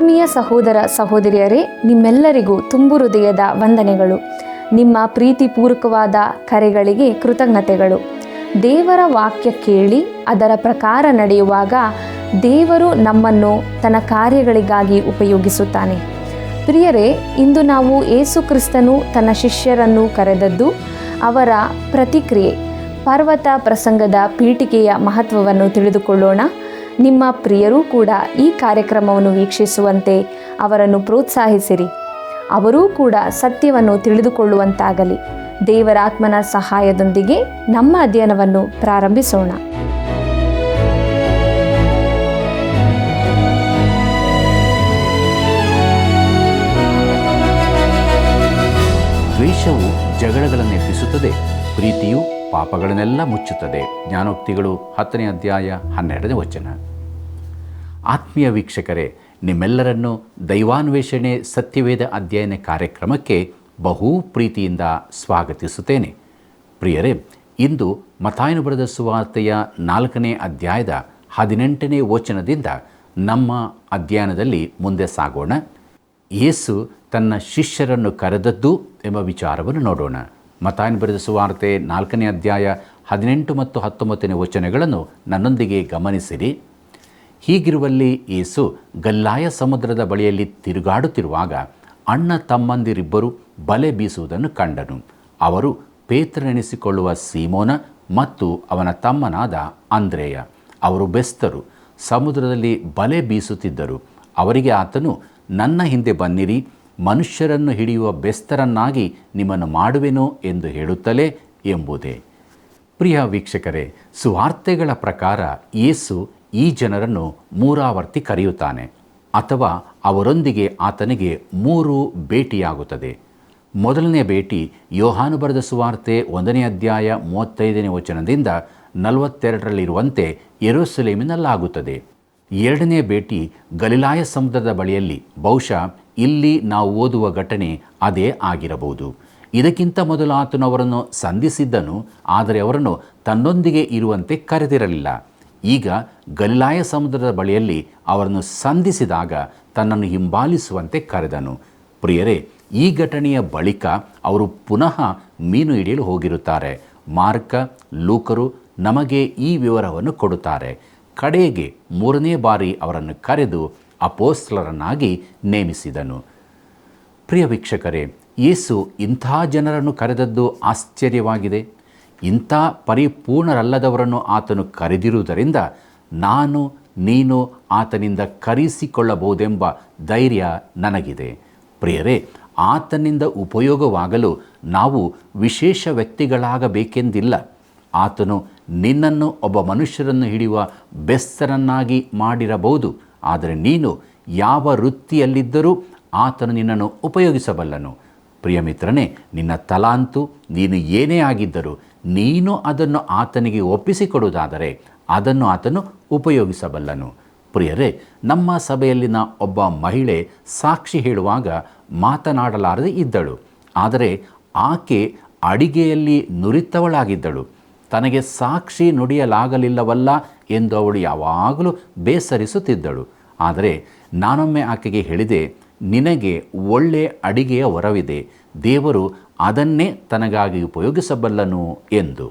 ಆತ್ಮೀಯ ಸಹೋದರ ಸಹೋದರಿಯರೇ, ನಿಮ್ಮೆಲ್ಲರಿಗೂ ತುಂಬು ಹೃದಯದ ವಂದನೆಗಳು. ನಿಮ್ಮ ಪ್ರೀತಿಪೂರ್ವಕವಾದ ಕರೆಗಳಿಗೆ ಕೃತಜ್ಞತೆಗಳು. ದೇವರ ವಾಕ್ಯ ಕೇಳಿ ಅದರ ಪ್ರಕಾರ ನಡೆಯುವಾಗ ದೇವರು ನಮ್ಮನ್ನು ತನ್ನ ಕಾರ್ಯಗಳಿಗಾಗಿ ಉಪಯೋಗಿಸುತ್ತಾನೆ. ಪ್ರಿಯರೇ, ಇಂದು ನಾವು ಯೇಸು ಕ್ರಿಸ್ತನು ತನ್ನ ಶಿಷ್ಯರನ್ನು ಕರೆದದ್ದು, ಅವರ ಪ್ರತಿಕ್ರಿಯೆ, ಪರ್ವತ ಪ್ರಸಂಗದ ಪೀಠಿಕೆಯ ಮಹತ್ವವನ್ನು ತಿಳಿದುಕೊಳ್ಳೋಣ. ನಿಮ್ಮ ಪ್ರಿಯರೂ ಕೂಡ ಈ ಕಾರ್ಯಕ್ರಮವನ್ನು ವೀಕ್ಷಿಸುವಂತೆ ಅವರನ್ನು ಪ್ರೋತ್ಸಾಹಿಸಿರಿ. ಅವರೂ ಕೂಡ ಸತ್ಯವನ್ನು ತಿಳಿದುಕೊಳ್ಳುವಂತಾಗಲಿ. ದೇವರ ಆತ್ಮನ ಸಹಾಯದೊಂದಿಗೆ ನಮ್ಮ ಅಧ್ಯಯನವನ್ನು ಪ್ರಾರಂಭಿಸೋಣ. ದ್ವೇಷವು ಜಗಳಗಳನ್ನು ಎಬ್ಬಿಸುತ್ತದೆ, ಪ್ರೀತಿಯು ಪಾಪಗಳನ್ನೆಲ್ಲ ಮುಚ್ಚುತ್ತದೆ. ಜ್ಞಾನೋಕ್ತಿಗಳು 10ನೇ ಅಧ್ಯಾಯ 12ನೇ ವಚನ. ಆತ್ಮೀಯ ವೀಕ್ಷಕರೇ, ನಿಮ್ಮೆಲ್ಲರನ್ನು ದೈವಾನ್ವೇಷಣೆ ಸತ್ಯವೇದ ಅಧ್ಯಯನ ಕಾರ್ಯಕ್ರಮಕ್ಕೆ ಬಹು ಪ್ರೀತಿಯಿಂದ ಸ್ವಾಗತಿಸುತ್ತೇನೆ. ಪ್ರಿಯರೇ, ಇಂದು ಮತ್ತಾಯನು ಬರೆದ ಸುವಾರ್ತೆಯ 4ನೇ ಅಧ್ಯಾಯದ 18ನೇ ವಚನದಿಂದ ನಮ್ಮ ಅಧ್ಯಯನದಲ್ಲಿ ಮುಂದೆ ಸಾಗೋಣ. ಯೇಸು ತನ್ನ ಶಿಷ್ಯರನ್ನು ಕರೆದದ್ದು ಎಂಬ ವಿಚಾರವನ್ನು ನೋಡೋಣ. ಮತ್ತಾಯನು ಬರೆದ ಸುವಾರ್ತೆ 4ನೇ ಅಧ್ಯಾಯ 18 ಮತ್ತು 19ನೇ ವಚನಗಳನ್ನು ನನ್ನೊಂದಿಗೆ ಗಮನಿಸಿರಿ. ಹೀಗಿರುವಲ್ಲಿ ಯೇಸು ಗಲಿಲಾಯ ಸಮುದ್ರದ ಬಳಿಯಲ್ಲಿ ತಿರುಗಾಡುತ್ತಿರುವಾಗ ಅಣ್ಣ ತಮ್ಮಂದಿರಿಬ್ಬರು ಬಲೆ ಬೀಸುವುದನ್ನು ಕಂಡನು. ಅವರು ಪೇತ್ರನೆನಿಸಿಕೊಳ್ಳುವ ಸೀಮೋನ ಮತ್ತು ಅವನ ತಮ್ಮನಾದ ಅಂದ್ರೆಯ. ಅವರು ಬೆಸ್ತರು, ಸಮುದ್ರದಲ್ಲಿ ಬಲೆ ಬೀಸುತ್ತಿದ್ದರು. ಅವರಿಗೆ ಆತನು, ನನ್ನ ಹಿಂದೆ ಬನ್ನಿರಿ, ಮನುಷ್ಯರನ್ನು ಹಿಡಿಯುವ ಬೆಸ್ತರನ್ನಾಗಿ ನಿಮ್ಮನ್ನು ಮಾಡುವೆನೋ ಎಂದು ಹೇಳುತ್ತಲೇ ಎಂಬುದೇ. ಪ್ರಿಯ ವೀಕ್ಷಕರೇ, ಸುವಾರ್ತೆಗಳ ಪ್ರಕಾರ ಯೇಸು ಈ ಜನರನ್ನು ಮೂರಾವರ್ತಿ ಕರೆಯುತ್ತಾನೆ, ಅಥವಾ ಅವರೊಂದಿಗೆ ಆತನಿಗೆ 3 ಭೇಟಿಯಾಗುತ್ತದೆ. ಮೊದಲನೇ ಭೇಟಿ ಯೋಹಾನು ಬರೆದ ಸುವಾರ್ತೆ 1ನೇ ಅಧ್ಯಾಯ 35ನೇ ವಚನದಿಂದ 42ರಲ್ಲಿರುವಂತೆ ಯೆರೂಸಲೇಮಿನಲ್ಲಾಗುತ್ತದೆ. 2ನೇ ಭೇಟಿ ಗಲಿಲಾಯ ಸಮುದ್ರದ ಬಳಿಯಲ್ಲಿ, ಬಹುಶಃ ಇಲ್ಲಿ ನಾವು ಓದುವ ಘಟನೆ ಅದೇ ಆಗಿರಬಹುದು. ಇದಕ್ಕಿಂತ ಮೊದಲು ಆತನು ಅವರನ್ನು ಸಂಧಿಸಿದ್ದನು, ಆದರೆ ಅವರನ್ನು ತನ್ನೊಂದಿಗೆ ಇರುವಂತೆ ಕರೆದಿರಲಿಲ್ಲ. ಈಗ ಗಲಿಲಾಯ ಸಮುದ್ರದ ಬಳಿಯಲ್ಲಿ ಅವರನ್ನು ಸಂಧಿಸಿದಾಗ ತನ್ನನ್ನು ಹಿಂಬಾಲಿಸುವಂತೆ ಕರೆದನು. ಪ್ರಿಯರೇ, ಈ ಘಟನೆಯ ಬಳಿಕ ಅವರು ಪುನಃ ಮೀನು ಹಿಡಿಯಲು ಹೋಗಿರುತ್ತಾರೆ. ಮಾರ್ಕ, ಲೂಕರು ನಮಗೆ ಈ ವಿವರವನ್ನು ಕೊಡುತ್ತಾರೆ. ಕಡೆಗೆ 3ನೇ ಬಾರಿ ಅವರನ್ನು ಕರೆದು ಅಪೊಸ್ತಲರನ್ನಾಗಿ ನೇಮಿಸಿದನು. ಪ್ರಿಯ ವೀಕ್ಷಕರೇ, ಯೇಸು ಇಂಥ ಜನರನ್ನು ಕರೆದದ್ದು ಆಶ್ಚರ್ಯವಾಗಿದೆ. ಇಂಥ ಪರಿಪೂರ್ಣರಲ್ಲದವರನ್ನು ಆತನು ಕರೆದಿರುವುದರಿಂದ ನೀನು ಆತನಿಂದ ಕರೆಸಿಕೊಳ್ಳಬಹುದೆಂಬ ಧೈರ್ಯ ನನಗಿದೆ. ಪ್ರಿಯರೇ, ಆತನಿಂದ ಉಪಯೋಗವಾಗಲು ನಾವು ವಿಶೇಷ ವ್ಯಕ್ತಿಗಳಾಗಬೇಕೆಂದಿಲ್ಲ. ಆತನು ನಿನ್ನನ್ನು ಒಬ್ಬ ಮನುಷ್ಯರನ್ನು ಹಿಡಿಯುವ ಬೆಸ್ತರನ್ನಾಗಿ ಮಾಡಿರಬಹುದು, ಆದರೆ ನೀನು ಯಾವ ವೃತ್ತಿಯಲ್ಲಿದ್ದರೂ ಆತನು ನಿನ್ನನ್ನು ಉಪಯೋಗಿಸಬಲ್ಲನು. ಪ್ರಿಯ ಮಿತ್ರನೇ, ನಿನ್ನ ತಲಾಂತು ನೀನು ಏನೇ ಆಗಿದ್ದರೂ ನೀನು ಅದನ್ನು ಆತನಿಗೆ ಒಪ್ಪಿಸಿಕೊಡುವುದಾದರೆ ಅದನ್ನು ಆತನು ಉಪಯೋಗಿಸಬಲ್ಲನು. ಪ್ರಿಯರೇ, ನಮ್ಮ ಸಭೆಯಲ್ಲಿನ ಒಬ್ಬ ಮಹಿಳೆ ಸಾಕ್ಷಿ ಹೇಳುವಾಗ ಮಾತನಾಡಲಾರದೆ ಇದ್ದಳು. ಆದರೆ ಆಕೆ ಅಡಿಗೆಯಲ್ಲಿ ನುರಿತವಳಾಗಿದ್ದಳು. ತನಗೆ ಸಾಕ್ಷಿ ನುಡಿಯಲಾಗಲಿಲ್ಲವಲ್ಲ ಎಂದು ಅವಳು ಯಾವಾಗಲೂ ಬೇಸರಿಸುತ್ತಿದ್ದಳು. ಆದರೆ ನಾನೊಮ್ಮೆ ಆಕೆಗೆ ಹೇಳಿದೆ, ನಿನಗೆ ಒಳ್ಳೆಯ ಅಡಿಗೆಯ ವರವಿದೆ, ದೇವರು ಅದನ್ನೇ ತನಗಾಗಿ ಉಪಯೋಗಿಸಬಲ್ಲನು ಎಂದು.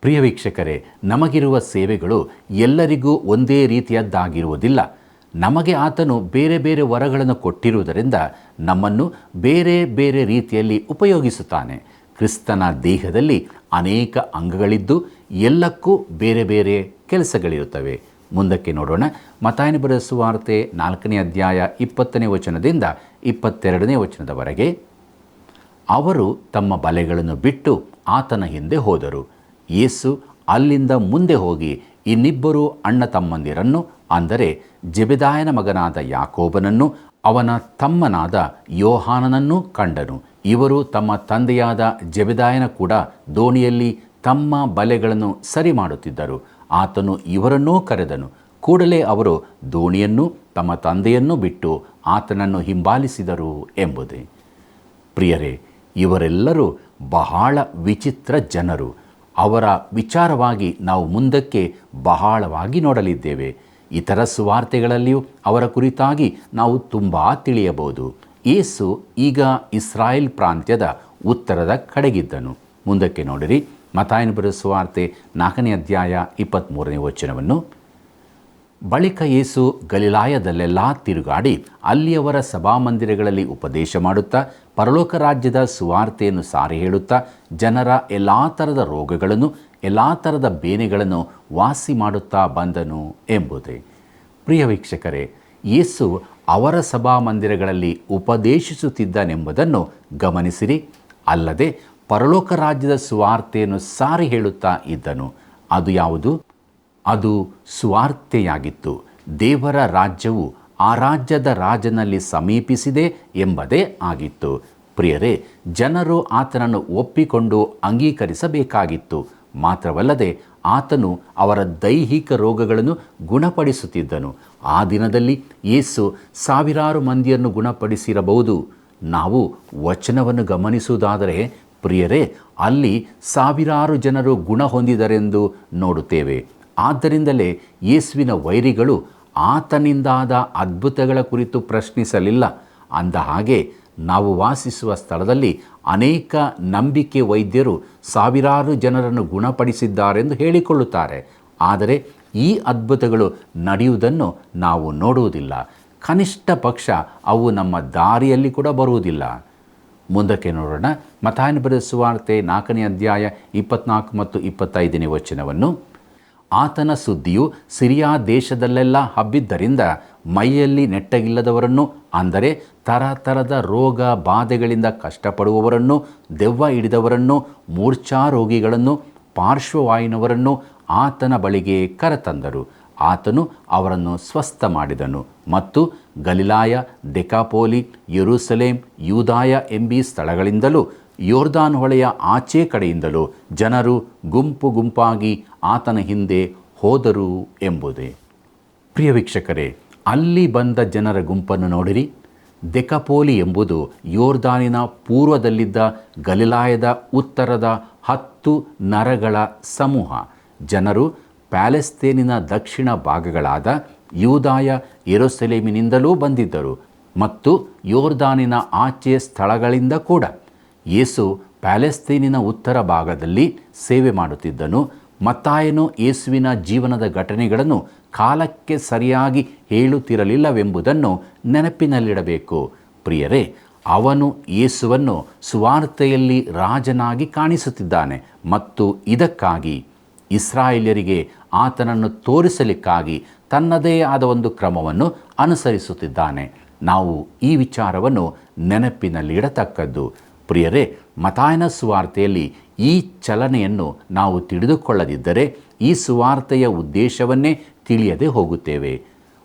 ಪ್ರಿಯ ವೀಕ್ಷಕರೇ, ನಮಗಿರುವ ಸೇವೆಗಳು ಎಲ್ಲರಿಗೂ ಒಂದೇ ರೀತಿಯದ್ದಾಗಿರುವುದಿಲ್ಲ. ನಮಗೆ ಆತನು ಬೇರೆ ಬೇರೆ ವರಗಳನ್ನು ಕೊಟ್ಟಿರುವುದರಿಂದ ನಮ್ಮನ್ನು ಬೇರೆ ಬೇರೆ ರೀತಿಯಲ್ಲಿ ಉಪಯೋಗಿಸುತ್ತಾನೆ. ಕ್ರಿಸ್ತನ ದೇಹದಲ್ಲಿ ಅನೇಕ ಅಂಗಗಳಿದ್ದು ಎಲ್ಲಕ್ಕೂ ಬೇರೆ ಬೇರೆ ಕೆಲಸಗಳಿರುತ್ತವೆ. ಮುಂದಕ್ಕೆ ನೋಡೋಣ. ಮತ್ತಾಯನು ಬರೆದ ಸುವಾರ್ತೆ 4ನೇ ಅಧ್ಯಾಯ 20ನೇ ವಚನದಿಂದ 22ನೇ ವಚನದವರೆಗೆ. ಅವರು ತಮ್ಮ ಬಲೆಗಳನ್ನು ಬಿಟ್ಟು ಆತನ ಹಿಂದೆ ಹೋದರು. ಯೇಸು ಅಲ್ಲಿಂದ ಮುಂದೆ ಹೋಗಿ ಇನ್ನಿಬ್ಬರು ಅಣ್ಣ ತಮ್ಮಂದಿರನ್ನು, ಅಂದರೆ ಜೆಬೆದಾಯನ ಮಗನಾದ ಯಾಕೋಬನನ್ನು ಅವನ ತಮ್ಮನಾದ ಯೋಹಾನನನ್ನು ಕಂಡನು. ಇವರು ತಮ್ಮ ತಂದೆಯಾದ ಜೆಬೆದಾಯನ ಕೂಡ ದೋಣಿಯಲ್ಲಿ ತಮ್ಮ ಬಲೆಗಳನ್ನು ಸರಿ ಮಾಡುತ್ತಿದ್ದರು. ಆತನು ಇವರನ್ನೂ ಕರೆದನು. ಕೂಡಲೇ ಅವರು ದೋಣಿಯನ್ನು ತಮ್ಮ ತಂದೆಯನ್ನು ಬಿಟ್ಟು ಆತನನ್ನು ಹಿಂಬಾಲಿಸಿದರು ಎಂಬುದೇ. ಪ್ರಿಯರೇ, ಇವರೆಲ್ಲರೂ ಬಹಳ ವಿಚಿತ್ರ ಜನರು. ಅವರ ವಿಚಾರವಾಗಿ ನಾವು ಮುಂದಕ್ಕೆ ಬಹಳವಾಗಿ ನೋಡಲಿದ್ದೇವೆ. ಇತರ ಸುವಾರ್ತೆಗಳಲ್ಲಿಯೂ ಅವರ ಕುರಿತಾಗಿ ನಾವು ತುಂಬ ತಿಳಿಯಬಹುದು. ಯೇಸು ಈಗ ಇಸ್ರಾಯೇಲ್ ಪ್ರಾಂತ್ಯದ ಉತ್ತರದ ಕಡೆಗಿದ್ದನು. ಮುಂದಕ್ಕೆ ನೋಡಿರಿ, ಮತ್ತಾಯನ ಬರೆದ ಸುವಾರ್ತೆ 4ನೇ ಅಧ್ಯಾಯ 23ನೇ ವಚನವನ್ನು. ಬಳಿಕ ಯೇಸು ಗಲಿಲಾಯದಲ್ಲೆಲ್ಲ ತಿರುಗಾಡಿ ಅಲ್ಲಿಯವರ ಸಭಾಮಂದಿರಗಳಲ್ಲಿ ಉಪದೇಶ ಮಾಡುತ್ತಾ ಪರಲೋಕ ರಾಜ್ಯದ ಸುವಾರ್ತೆಯನ್ನು ಸಾರಿ ಹೇಳುತ್ತಾ ಜನರ ಎಲ್ಲ ಥರದ ರೋಗಗಳನ್ನು ಎಲ್ಲ ಥರದ ಬೇನೆಗಳನ್ನು ವಾಸಿ ಮಾಡುತ್ತಾ ಬಂದನು ಎಂಬುದೇ. ಪ್ರಿಯ ವೀಕ್ಷಕರೇ, ಯೇಸು ಅವರ ಸಭಾಮಂದಿರಗಳಲ್ಲಿ ಉಪದೇಶಿಸುತ್ತಿದ್ದನೆಂಬುದನ್ನು ಗಮನಿಸಿರಿ. ಅಲ್ಲದೆ ಪರಲೋಕ ರಾಜ್ಯದ ಸುವಾರ್ತೆಯನ್ನು ಸಾರಿ ಹೇಳುತ್ತಾ ಇದ್ದನು. ಅದು ಯಾವುದು? ಅದು ಸುವಾರ್ತೆಯಾಗಿತ್ತು. ದೇವರ ರಾಜ್ಯವು ಆ ರಾಜ್ಯದ ರಾಜನಲ್ಲಿ ಸಮೀಪಿಸಿದೆ ಎಂಬುದೇ ಆಗಿತ್ತು. ಪ್ರಿಯರೇ, ಜನರು ಆತನನ್ನು ಒಪ್ಪಿಕೊಂಡು ಅಂಗೀಕರಿಸಬೇಕಾಗಿತ್ತು. ಮಾತ್ರವಲ್ಲದೆ ಆತನು ಅವರ ದೈಹಿಕ ರೋಗಗಳನ್ನು ಗುಣಪಡಿಸುತ್ತಿದ್ದನು. ಆ ದಿನದಲ್ಲಿ ಯೇಸು ಸಾವಿರಾರು ಮಂದಿಯನ್ನು ಗುಣಪಡಿಸಿರಬಹುದು. ನಾವು ವಚನವನ್ನು ಗಮನಿಸುವುದಾದರೆ ಪ್ರಿಯರೇ, ಅಲ್ಲಿ ಸಾವಿರಾರು ಜನರು ಗುಣ ಹೊಂದಿದರೆಂದು ನೋಡುತ್ತೇವೆ. ಆದ್ದರಿಂದಲೇ ಯೇಸುವಿನ ವೈರಿಗಳು ಆತನಿಂದಾದ ಅದ್ಭುತಗಳ ಕುರಿತು ಪ್ರಶ್ನಿಸಲಿಲ್ಲ. ಅಂದ ಹಾಗೆ ನಾವು ವಾಸಿಸುವ ಸ್ಥಳದಲ್ಲಿ ಅನೇಕ ನಂಬಿಕೆ ವೈದ್ಯರು ಸಾವಿರಾರು ಜನರನ್ನು ಗುಣಪಡಿಸಿದ್ದಾರೆಂದು ಹೇಳಿಕೊಳ್ಳುತ್ತಾರೆ. ಆದರೆ ಈ ಅದ್ಭುತಗಳು ನಡೆಯುವುದನ್ನು ನಾವು ನೋಡುವುದಿಲ್ಲ. ಕನಿಷ್ಠ ಪಕ್ಷ ಅವು ನಮ್ಮ ದಾರಿಯಲ್ಲಿ ಕೂಡ ಬರುವುದಿಲ್ಲ. ಮುಂದಕ್ಕೆ ನೋಡೋಣ. ಮತ್ತಾಯನ ಬರೆದ ಸುವಾರ್ತೆ 4ನೇ ಅಧ್ಯಾಯ 24 ಮತ್ತು 25ನೇ ವಚನವನ್ನು. ಆತನ ಸುದ್ದಿಯು ಸಿರಿಯಾ ದೇಶದಲ್ಲೆಲ್ಲ ಹಬ್ಬಿದ್ದರಿಂದ ಮೈಯಲ್ಲಿ ನೆಟ್ಟಗಿಲ್ಲದವರನ್ನು, ಅಂದರೆ ತರತರದ ರೋಗ ಬಾಧೆಗಳಿಂದ ಕಷ್ಟಪಡುವವರನ್ನು, ದೆವ್ವ ಹಿಡಿದವರನ್ನು, ಮೂರ್ಛಾರೋಗಿಗಳನ್ನು, ಪಾರ್ಶ್ವವಾಯುವಿನವರನ್ನು ಆತನ ಬಳಿಗೆ ಕರೆತಂದರು. ಆತನು ಅವರನ್ನು ಸ್ವಸ್ಥ ಮಾಡಿದನು. ಮತ್ತು ಗಲಿಲಾಯ, ದೆಕಾಪೋಲಿ, ಯೆರೂಸಲೇಮ್, ಯೂದಾಯ ಎಂಬೀ ಸ್ಥಳಗಳಿಂದಲೂ ಯೋರ್ದಾನ್ ಹೊಳೆಯ ಆಚೆ ಕಡೆಯಿಂದಲೂ ಜನರು ಗುಂಪು ಗುಂಪಾಗಿ ಆತನ ಹಿಂದೆ ಹೋದರು ಎಂಬುದೇ. ಪ್ರಿಯ ವೀಕ್ಷಕರೇ, ಅಲ್ಲಿ ಬಂದ ಜನರ ಗುಂಪನ್ನು ನೋಡಿರಿ. ದೆಕಾಪೋಲಿ ಎಂಬುದು ಯೋರ್ದಾನಿನ ಪೂರ್ವದಲ್ಲಿದ್ದ ಗಲಿಲಾಯದ ಉತ್ತರದ 10 ನರಗಳ ಸಮೂಹ. ಜನರು ಪ್ಯಾಲೆಸ್ತೇನಿನ ದಕ್ಷಿಣ ಭಾಗಗಳಾದ ಯೂದಾಯ, ಯೆರೂಸಲೇಮಿನಿಂದಲೂ ಬಂದಿದ್ದರು ಮತ್ತು ಯೋರ್ದಾನಿನ ಆಚೆ ಸ್ಥಳಗಳಿಂದ ಕೂಡ. ಯೇಸು ಪ್ಯಾಲೆಸ್ತೇನಿನ ಉತ್ತರ ಭಾಗದಲ್ಲಿ ಸೇವೆ ಮಾಡುತ್ತಿದ್ದನು. ಮತ್ತಾಯನು ಯೇಸುವಿನ ಜೀವನದ ಘಟನೆಗಳನ್ನು ಕಾಲಕ್ಕೆ ಸರಿಯಾಗಿ ಹೇಳುತ್ತಿರಲಿಲ್ಲವೆಂಬುದನ್ನು ನೆನಪಿನಲ್ಲಿಡಬೇಕು. ಪ್ರಿಯರೇ, ಅವನು ಯೇಸುವನ್ನು ಸುವಾರ್ತೆಯಲ್ಲಿ ರಾಜನಾಗಿ ಕಾಣಿಸುತ್ತಿದ್ದಾನೆ ಮತ್ತು ಇದಕ್ಕಾಗಿ ಇಸ್ರಾಯೇಲ್ಯರಿಗೆ ಆತನನ್ನು ತೋರಿಸಲಿಕ್ಕಾಗಿ ತನ್ನದೇ ಆದ ಒಂದು ಕ್ರಮವನ್ನು ಅನುಸರಿಸುತ್ತಿದ್ದಾನೆ. ನಾವು ಈ ವಿಚಾರವನ್ನು ನೆನಪಿನಲ್ಲಿಡತಕ್ಕದ್ದು. ಪ್ರಿಯರೇ, ಮತ್ತಾಯನ ಸುವಾರ್ತೆಯಲ್ಲಿ ಈ ಚಲನೆಯನ್ನು ನಾವು ತಿಳಿದುಕೊಳ್ಳದಿದ್ದರೆ ಈ ಸುವಾರ್ತೆಯ ಉದ್ದೇಶವನ್ನೇ ತಿಳಿಯದೆ ಹೋಗುತ್ತೇವೆ.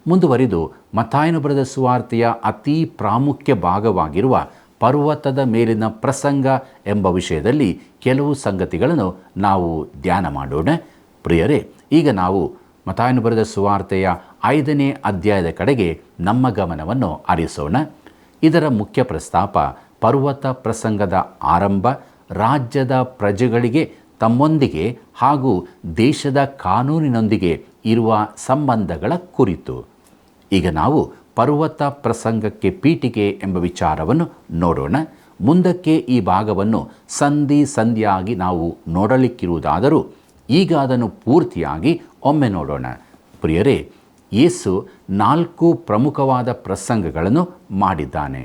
ಮುಂದುವರಿದು ಮತ್ತಾಯನು ಬರೆದ ಸುವಾರ್ತೆಯ ಅತೀ ಪ್ರಾಮುಖ್ಯ ಭಾಗವಾಗಿರುವ ಪರ್ವತದ ಮೇಲಿನ ಪ್ರಸಂಗ ಎಂಬ ವಿಷಯದಲ್ಲಿ ಕೆಲವು ಸಂಗತಿಗಳನ್ನು ನಾವು ಧ್ಯಾನ ಮಾಡೋಣ. ಪ್ರಿಯರೇ, ಈಗ ನಾವು ಮತ್ತಾಯನು ಬರೆದ ಸುವಾರ್ತೆಯ 5ನೇ ಅಧ್ಯಾಯದ ಕಡೆಗೆ ನಮ್ಮ ಗಮನವನ್ನು ಹರಿಸೋಣ. ಇದರ ಮುಖ್ಯ ಪ್ರಸ್ತಾಪ ಪರ್ವತ ಪ್ರಸಂಗದ ಆರಂಭ, ರಾಜ್ಯದ ಪ್ರಜೆಗಳಿಗೆ ತಮ್ಮೊಂದಿಗೆ ಹಾಗೂ ದೇಶದ ಕಾನೂನಿನೊಂದಿಗೆ ಇರುವ ಸಂಬಂಧಗಳ ಕುರಿತು. ಈಗ ನಾವು ಪರ್ವತ ಪ್ರಸಂಗಕ್ಕೆ ಪೀಠಿಕೆ ಎಂಬ ವಿಚಾರವನ್ನು ನೋಡೋಣ. ಮುಂದಕ್ಕೆ ಈ ಭಾಗವನ್ನು ಸಂಧಿಯಾಗಿ ನಾವು ನೋಡಲಿಕ್ಕಿರುವುದಾದರೂ ಈಗ ಅದನ್ನು ಪೂರ್ತಿಯಾಗಿ ಒಮ್ಮೆ ನೋಡೋಣ. ಪ್ರಿಯರೇ, ಯೇಸು 4 ಪ್ರಮುಖವಾದ ಪ್ರಸಂಗಗಳನ್ನು ಮಾಡಿದ್ದಾನೆ.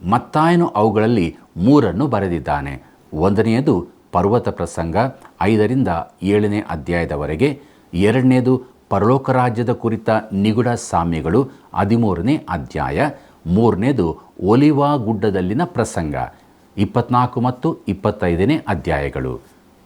ಮತ್ತಾಯನು ಅವುಗಳಲ್ಲಿ 3 ಬರೆದಿದ್ದಾನೆ. 1ನೇದು ಪರ್ವತ ಪ್ರಸಂಗ 5ರಿಂದ 7ನೇ ಅಧ್ಯಾಯದವರೆಗೆ. 2ನೇದು ಪರಲೋಕ ರಾಜ್ಯದ ಕುರಿತ ನಿಗೂಢ ಸಾಮ್ಯಗಳು 13ನೇ ಅಧ್ಯಾಯ. 3ನೇದು ಒಲಿವ ಗುಡ್ಡದಲ್ಲಿನ ಪ್ರಸಂಗ 24 ಮತ್ತು 25ನೇ ಅಧ್ಯಾಯಗಳು.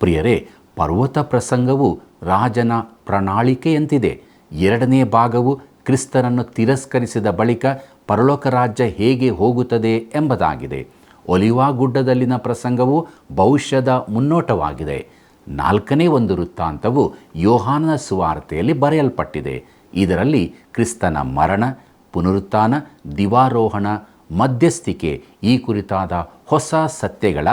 ಪ್ರಿಯರೇ, ಪರ್ವತ ಪ್ರಸಂಗವು ರಾಜನ ಪ್ರಣಾಳಿಕೆಯಂತಿದೆ. 2ನೇ ಭಾಗವು ಕ್ರಿಸ್ತನನ್ನು ತಿರಸ್ಕರಿಸಿದ ಬಳಿಕ ಪರಲೋಕ ರಾಜ್ಯ ಹೇಗೆ ಹೋಗುತ್ತದೆ ಎಂಬುದಾಗಿದೆ. ಒಲಿವ ಗುಡ್ಡದಲ್ಲಿನ ಪ್ರಸಂಗವು ಭವಿಷ್ಯದ ಮುನ್ನೋಟವಾಗಿದೆ. 4ನೇ ಒಂದು ವೃತ್ತಾಂತವು ಯೋಹಾನನ ಸುವಾರ್ತೆಯಲ್ಲಿ ಬರೆಯಲ್ಪಟ್ಟಿದೆ. ಇದರಲ್ಲಿ ಕ್ರಿಸ್ತನ ಮರಣ, ಪುನರುತ್ಥಾನ, ದಿವಾರೋಹಣ, ಮಧ್ಯಸ್ಥಿಕೆ ಈ ಕುರಿತಾದ ಹೊಸ ಸತ್ಯಗಳ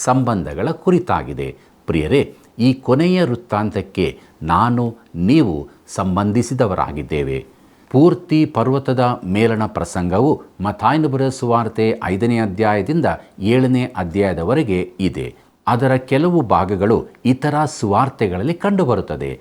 ಸಂಬಂಧಗಳ ಕುರಿತಾಗಿದೆ. ಪ್ರಿಯರೇ, ಈ ಕೊನೆಯ ವೃತ್ತಾಂತಕ್ಕೆ ನಾನು ನೀವು ಸಂಬಂಧಿಸಿದವರಾಗಿದ್ದೇವೆ. ಪೂರ್ತಿ ಪರ್ವತದ ಮೇಲಣ ಪ್ರಸಂಗವು ಮತ್ತಾಯನು ಬರೆದ ಸುವಾರ್ತೆ 5ನೇ ಅಧ್ಯಾಯದಿಂದ 7ನೇ ಅಧ್ಯಾಯದವರೆಗೆ ಇದೆ. ಅದರ ಕೆಲವು ಭಾಗಗಳು ಇತರ ಸುವಾರ್ತೆಗಳಲ್ಲಿ ಕಂಡುಬರುತ್ತದೆ.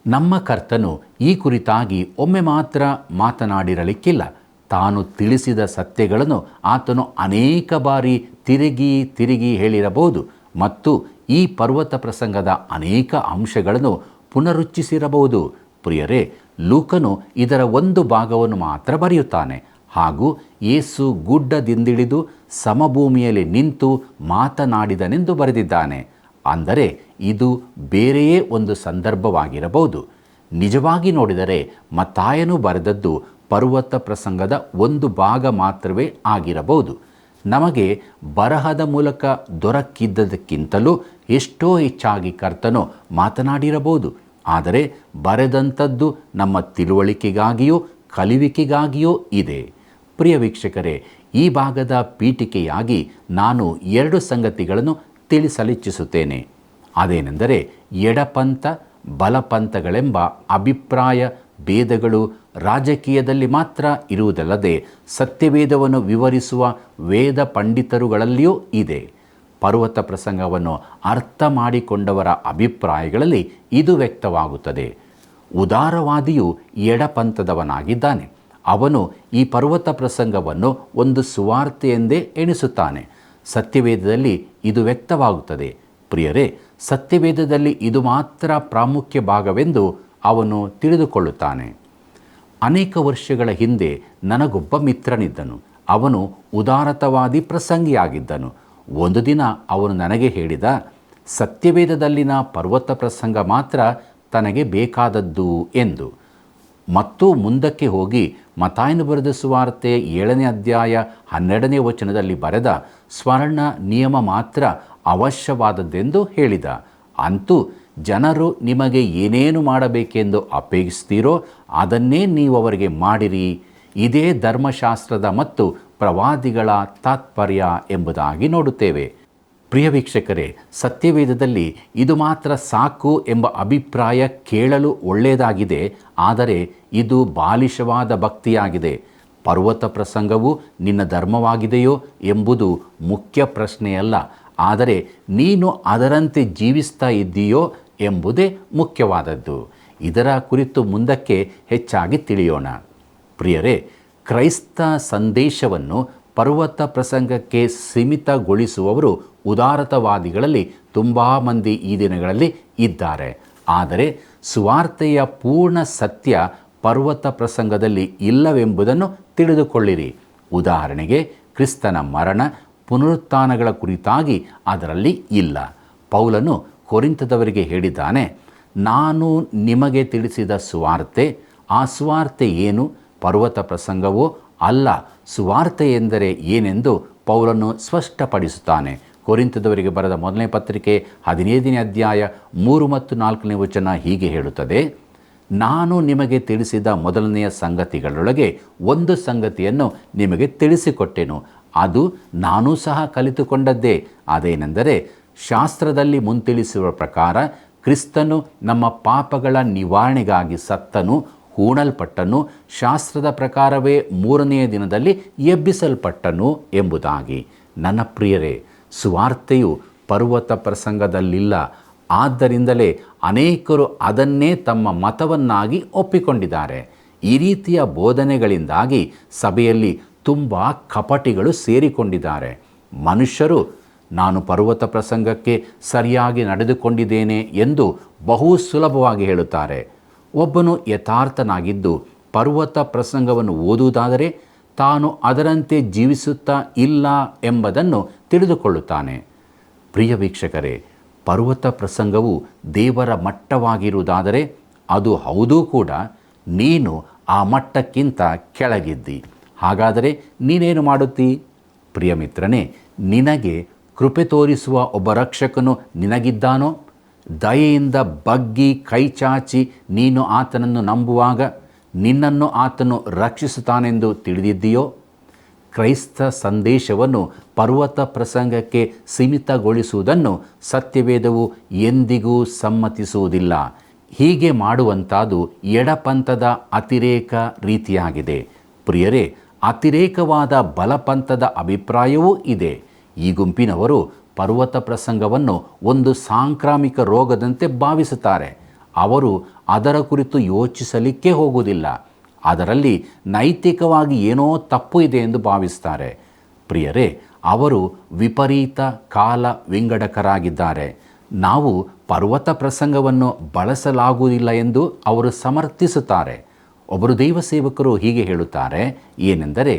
ನಮ್ಮ ಕರ್ತನು ಈ ಕುರಿತಾಗಿ ಒಮ್ಮೆ ಮಾತ್ರ ಮಾತನಾಡಿರಲಿಕ್ಕಿಲ್ಲ. ತಾನು ತಿಳಿಸಿದ ಸತ್ಯಗಳನ್ನು ಆತನು ಅನೇಕ ಬಾರಿ ತಿರುಗಿ ಹೇಳಿರಬಹುದು ಮತ್ತು ಈ ಪರ್ವತ ಪ್ರಸಂಗದ ಅನೇಕ ಅಂಶಗಳನ್ನು ಪುನರುಚ್ಚಿಸಿರಬಹುದು. ಪ್ರಿಯರೇ, ಲೂಕನು ಇದರ ಒಂದು ಭಾಗವನ್ನು ಮಾತ್ರ ಬರೆಯುತ್ತಾನೆ ಹಾಗೂ ಯೇಸು ಗುಡ್ಡದಿಂದಿಳಿದು ಸಮಭೂಮಿಯಲ್ಲಿ ನಿಂತು ಮಾತನಾಡಿದನೆಂದು ಬರೆದಿದ್ದಾನೆ. ಅಂದರೆ ಇದು ಬೇರೆಯೇ ಒಂದು ಸಂದರ್ಭವಾಗಿರಬಹುದು. ನಿಜವಾಗಿ ನೋಡಿದರೆ ಮತ್ತಾಯನು ಬರೆದದ್ದು ಪರ್ವತ ಪ್ರಸಂಗದ ಒಂದು ಭಾಗ ಮಾತ್ರವೇ ಆಗಿರಬಹುದು. ನಮಗೆ ಬರಹದ ಮೂಲಕ ದೊರಕಿದ್ದದಕ್ಕಿಂತಲೂ ಎಷ್ಟೋ ಹೆಚ್ಚಾಗಿ ಕರ್ತನು ಮಾತನಾಡಿರಬಹುದು. ಆದರೆ ಬರೆದಂಥದ್ದು ನಮ್ಮ ತಿಳುವಳಿಕೆಗಾಗಿಯೂ ಕಲಿವಿಕೆಗಾಗಿಯೂ ಇದೆ. ಪ್ರಿಯ ವೀಕ್ಷಕರೇ, ಈ ಭಾಗದ ಪೀಠಿಕೆಯಾಗಿ ನಾನು 2 ಸಂಗತಿಗಳನ್ನು ತಿಳಿಸಲಿಚ್ಛಿಸುತ್ತೇನೆ. ಅದೇನೆಂದರೆ, ಎಡಪಂಥ ಬಲಪಂಥಗಳೆಂಬ ಅಭಿಪ್ರಾಯ ಭೇದಗಳು ರಾಜಕೀಯದಲ್ಲಿ ಮಾತ್ರ ಇರುವುದಲ್ಲದೆ ಸತ್ಯವೇದವನ್ನು ವಿವರಿಸುವ ವೇದ ಪಂಡಿತರುಗಳಲ್ಲಿಯೂ ಇದೆ. ಪರ್ವತ ಪ್ರಸಂಗವನ್ನು ಅರ್ಥ ಮಾಡಿಕೊಂಡವರ ಅಭಿಪ್ರಾಯಗಳಲ್ಲಿ ಇದು ವ್ಯಕ್ತವಾಗುತ್ತದೆ. ಉದಾರವಾದಿಯು ಎಡಪಂಥದವನಾಗಿದ್ದಾನೆ. ಅವನು ಈ ಪರ್ವತ ಪ್ರಸಂಗವನ್ನು ಒಂದು ಸುವಾರ್ತೆ ಎಂದೇ ಎಣಿಸುತ್ತಾನೆ. ಸತ್ಯವೇದದಲ್ಲಿ ಇದು ವ್ಯಕ್ತವಾಗುತ್ತದೆ. ಪ್ರಿಯರೇ, ಸತ್ಯವೇದದಲ್ಲಿ ಇದು ಮಾತ್ರ ಪ್ರಾಮುಖ್ಯ ಭಾಗವೆಂದು ಅವನು ತಿಳಿದುಕೊಳ್ಳುತ್ತಾನೆ. ಅನೇಕ ವರ್ಷಗಳ ಹಿಂದೆ ನನಗೊಬ್ಬ ಮಿತ್ರನಿದ್ದನು. ಅವನು ಉದಾರತವಾದಿ ಪ್ರಸಂಗಿಯಾಗಿದ್ದನು. ಒಂದು ದಿನ ಅವನು ನನಗೆ ಹೇಳಿದ, ಸತ್ಯವೇದದಲ್ಲಿನ ಪರ್ವತ ಪ್ರಸಂಗ ಮಾತ್ರ ತನಗೆ ಬೇಕಾದದ್ದು ಎಂದು. ಮತ್ತು ಮುಂದಕ್ಕೆ ಹೋಗಿ ಮತ್ತಾಯನು ಬರೆದ ಸುವಾರ್ತೆ 7ನೇ ಅಧ್ಯಾಯ 12ನೇ ವಚನದಲ್ಲಿ ಬರೆದ ಸ್ವರ್ಣ ನಿಯಮ ಮಾತ್ರ ಅವಶ್ಯವಾದದ್ದೆಂದು ಹೇಳಿದ. ಅಂತೂ ಜನರು ನಿಮಗೆ ಏನೇನು ಮಾಡಬೇಕೆಂದು ಅಪೇಕ್ಷಿಸ್ತೀರೋ ಅದನ್ನೇ ನೀವು ಅವರಿಗೆ ಮಾಡಿರಿ. ಇದೇ ಧರ್ಮಶಾಸ್ತ್ರದ ಮತ್ತು ಪ್ರವಾದಿಗಳ ತಾತ್ಪರ್ಯ ಎಂಬುದಾಗಿ ನೋಡುತ್ತೇವೆ. ಪ್ರಿಯ ವೀಕ್ಷಕರೇ, ಸತ್ಯವೇದದಲ್ಲಿ ಇದು ಮಾತ್ರ ಸಾಕು ಎಂಬ ಅಭಿಪ್ರಾಯ ಕೇಳಲು ಒಳ್ಳೆಯದಾಗಿದೆ. ಆದರೆ ಇದು ಬಾಲಿಶವಾದ ಭಕ್ತಿಯಾಗಿದೆ. ಪರ್ವತ ಪ್ರಸಂಗವು ನಿನ್ನ ಧರ್ಮವಾಗಿದೆಯೋ ಎಂಬುದು ಮುಖ್ಯ ಪ್ರಶ್ನೆಯಲ್ಲ, ಆದರೆ ನೀನು ಅದರಂತೆ ಜೀವಿಸ್ತಾ ಇದ್ದೀಯೋ ಎಂಬುದೇ ಮುಖ್ಯವಾದದ್ದು. ಇದರ ಕುರಿತು ಮುಂದಕ್ಕೆ ಹೆಚ್ಚಾಗಿ ತಿಳಿಯೋಣ. ಪ್ರಿಯರೇ, ಕ್ರೈಸ್ತ ಸಂದೇಶವನ್ನು ಪರ್ವತ ಪ್ರಸಂಗಕ್ಕೆ ಸೀಮಿತಗೊಳಿಸುವವರು ಉದಾರತವಾದಿಗಳಲ್ಲಿ ತುಂಬ ಮಂದಿ ಈ ದಿನಗಳಲ್ಲಿ ಇದ್ದಾರೆ. ಆದರೆ ಸುವಾರ್ತೆಯ ಪೂರ್ಣ ಸತ್ಯ ಪರ್ವತ ಪ್ರಸಂಗದಲ್ಲಿ ಇಲ್ಲವೆಂಬುದನ್ನು ತಿಳಿದುಕೊಳ್ಳಿರಿ. ಉದಾಹರಣೆಗೆ, ಕ್ರಿಸ್ತನ ಮರಣ ಪುನರುತ್ಥಾನಗಳ ಕುರಿತಾಗಿ ಅದರಲ್ಲಿ ಇಲ್ಲ. ಪೌಲನು ಕೊರಿಂಥದವರಿಗೆ ಹೇಳಿದ್ದಾನೆ, ನಾನು ನಿಮಗೆ ತಿಳಿಸಿದ ಸುವಾರ್ತೆ, ಆ ಸುವಾರ್ತೆ ಏನು? ಪರ್ವತ ಪ್ರಸಂಗವೋ ಅಲ್ಲ. ಸುವಾರ್ತೆ ಎಂದರೆ ಏನೆಂದು ಪೌಲನು ಸ್ಪಷ್ಟಪಡಿಸುತ್ತಾನೆ. ಕೊರಿಂಥದವರಿಗೆ ಬರೆದ 1ನೇ ಪತ್ರಿಕೆ 15ನೇ ಅಧ್ಯಾಯ 3 ಮತ್ತು 4ನೇ ವಚನ ಹೀಗೆ ಹೇಳುತ್ತದೆ, ನಾನು ನಿಮಗೆ ತಿಳಿಸಿದ ಮೊದಲನೆಯ ಸಂಗತಿಗಳೊಳಗೆ ಒಂದು ಸಂಗತಿಯನ್ನು ನಿಮಗೆ ತಿಳಿಸಿಕೊಟ್ಟೆನು. ಅದು ನಾನೂ ಸಹ ಕಲಿತುಕೊಂಡದ್ದೇ. ಅದೇನೆಂದರೆ, ಶಾಸ್ತ್ರದಲ್ಲಿ ಮುಂತಿಳಿಸುವ ಪ್ರಕಾರ ಕ್ರಿಸ್ತನು ನಮ್ಮ ಪಾಪಗಳ ನಿವಾರಣೆಗಾಗಿ ಸತ್ತನು, ಹೂಣಲ್ಪಟ್ಟನು, ಶಾಸ್ತ್ರದ ಪ್ರಕಾರವೇ 3ನೆಯ ದಿನದಲ್ಲಿ ಎಬ್ಬಿಸಲ್ಪಟ್ಟನು ಎಂಬುದಾಗಿ. ನನ್ನ ಪ್ರಿಯರೇ, ಸುವಾರ್ತೆಯು ಪರ್ವತ ಪ್ರಸಂಗದಲ್ಲಿಲ್ಲ. ಆದ್ದರಿಂದಲೇ ಅನೇಕರು ಅದನ್ನೇ ತಮ್ಮ ಮತವನ್ನಾಗಿ ಒಪ್ಪಿಕೊಂಡಿದ್ದಾರೆ. ಈ ರೀತಿಯ ಬೋಧನೆಗಳಿಂದಾಗಿ ಸಭೆಯಲ್ಲಿ ತುಂಬ ಕಪಟಿಗಳು ಸೇರಿಕೊಂಡಿದ್ದಾರೆ. ಮನುಷ್ಯರು ನಾನು ಪರ್ವತ ಪ್ರಸಂಗಕ್ಕೆ ಸರಿಯಾಗಿ ನಡೆದುಕೊಂಡಿದ್ದೇನೆ ಎಂದು ಬಹು ಸುಲಭವಾಗಿ ಹೇಳುತ್ತಾರೆ. ಒಬ್ಬನು ಯಥಾರ್ಥನಾಗಿದ್ದು ಪರ್ವತ ಪ್ರಸಂಗವನ್ನು ಓದುವುದಾದರೆ ತಾನು ಅದರಂತೆ ಜೀವಿಸುತ್ತಾ ಇಲ್ಲ ಎಂಬುದನ್ನು ತಿಳಿದುಕೊಳ್ಳುತ್ತಾನೆ. ಪ್ರಿಯ ವೀಕ್ಷಕರೇ, ಪರ್ವತ ಪ್ರಸಂಗವು ದೇವರ ಮಟ್ಟವಾಗಿರುವುದಾದರೆ ಅದು ಹೌದೂ ಕೂಡ. ನೀನು ಆ ಮಟ್ಟಕ್ಕಿಂತ ಕೆಳಗಿದ್ದಿ. ಹಾಗಾದರೆ ನೀನೇನು ಮಾಡುತ್ತೀ? ಪ್ರಿಯ ಮಿತ್ರನೇ, ನಿನಗೆ ಕೃಪೆ ತೋರಿಸುವ ಒಬ್ಬ ರಕ್ಷಕನು ನಿನಗಿದ್ದಾನೋ? ದಯೆಯಿಂದ ಬಗ್ಗಿ ಕೈಚಾಚಿ ನೀನು ಆತನನ್ನು ನಂಬುವಾಗ ನಿನ್ನನ್ನು ಆತನು ರಕ್ಷಿಸುತ್ತಾನೆಂದು ತಿಳಿದಿದ್ದೀಯೋ? ಕ್ರೈಸ್ತ ಸಂದೇಶವನ್ನು ಪರ್ವತ ಪ್ರಸಂಗಕ್ಕೆ ಸೀಮಿತಗೊಳಿಸುವುದನ್ನು ಸತ್ಯವೇದವು ಎಂದಿಗೂ ಸಮ್ಮತಿಸುವುದಿಲ್ಲ. ಹೀಗೆ ಮಾಡುವಂಥದ್ದು ಎಡಪಂಥದ ಅತಿರೇಕ ರೀತಿಯಾಗಿದೆ. ಪ್ರಿಯರೇ, ಅತಿರೇಕವಾದ ಬಲಪಂಥದ ಅಭಿಪ್ರಾಯವೂ ಇದೆ. ಈ ಗುಂಪಿನವರು ಪರ್ವತ ಪ್ರಸಂಗವನ್ನು ಒಂದು ಸಾಂಕ್ರಾಮಿಕ ರೋಗದಂತೆ ಭಾವಿಸುತ್ತಾರೆ. ಅವರು ಅದರ ಕುರಿತು ಯೋಚಿಸಲಿಕ್ಕೆ ಹೋಗುವುದಿಲ್ಲ. ಅದರಲ್ಲಿ ನೈತಿಕವಾಗಿ ಏನೋ ತಪ್ಪು ಇದೆ ಎಂದು ಭಾವಿಸ್ತಾರೆ. ಪ್ರಿಯರೇ, ಅವರು ವಿಪರೀತ ಕಾಲ ವಿಂಗಡಕರಾಗಿದ್ದಾರೆ. ನಾವು ಪರ್ವತ ಪ್ರಸಂಗವನ್ನು ಬಳಸಲಾಗುವುದಿಲ್ಲ ಎಂದು ಅವರು ಸಮರ್ಥಿಸುತ್ತಾರೆ. ಒಬ್ಬರು ದೈವ ಸೇವಕರು ಹೀಗೆ ಹೇಳುತ್ತಾರೆ, ಏನೆಂದರೆ,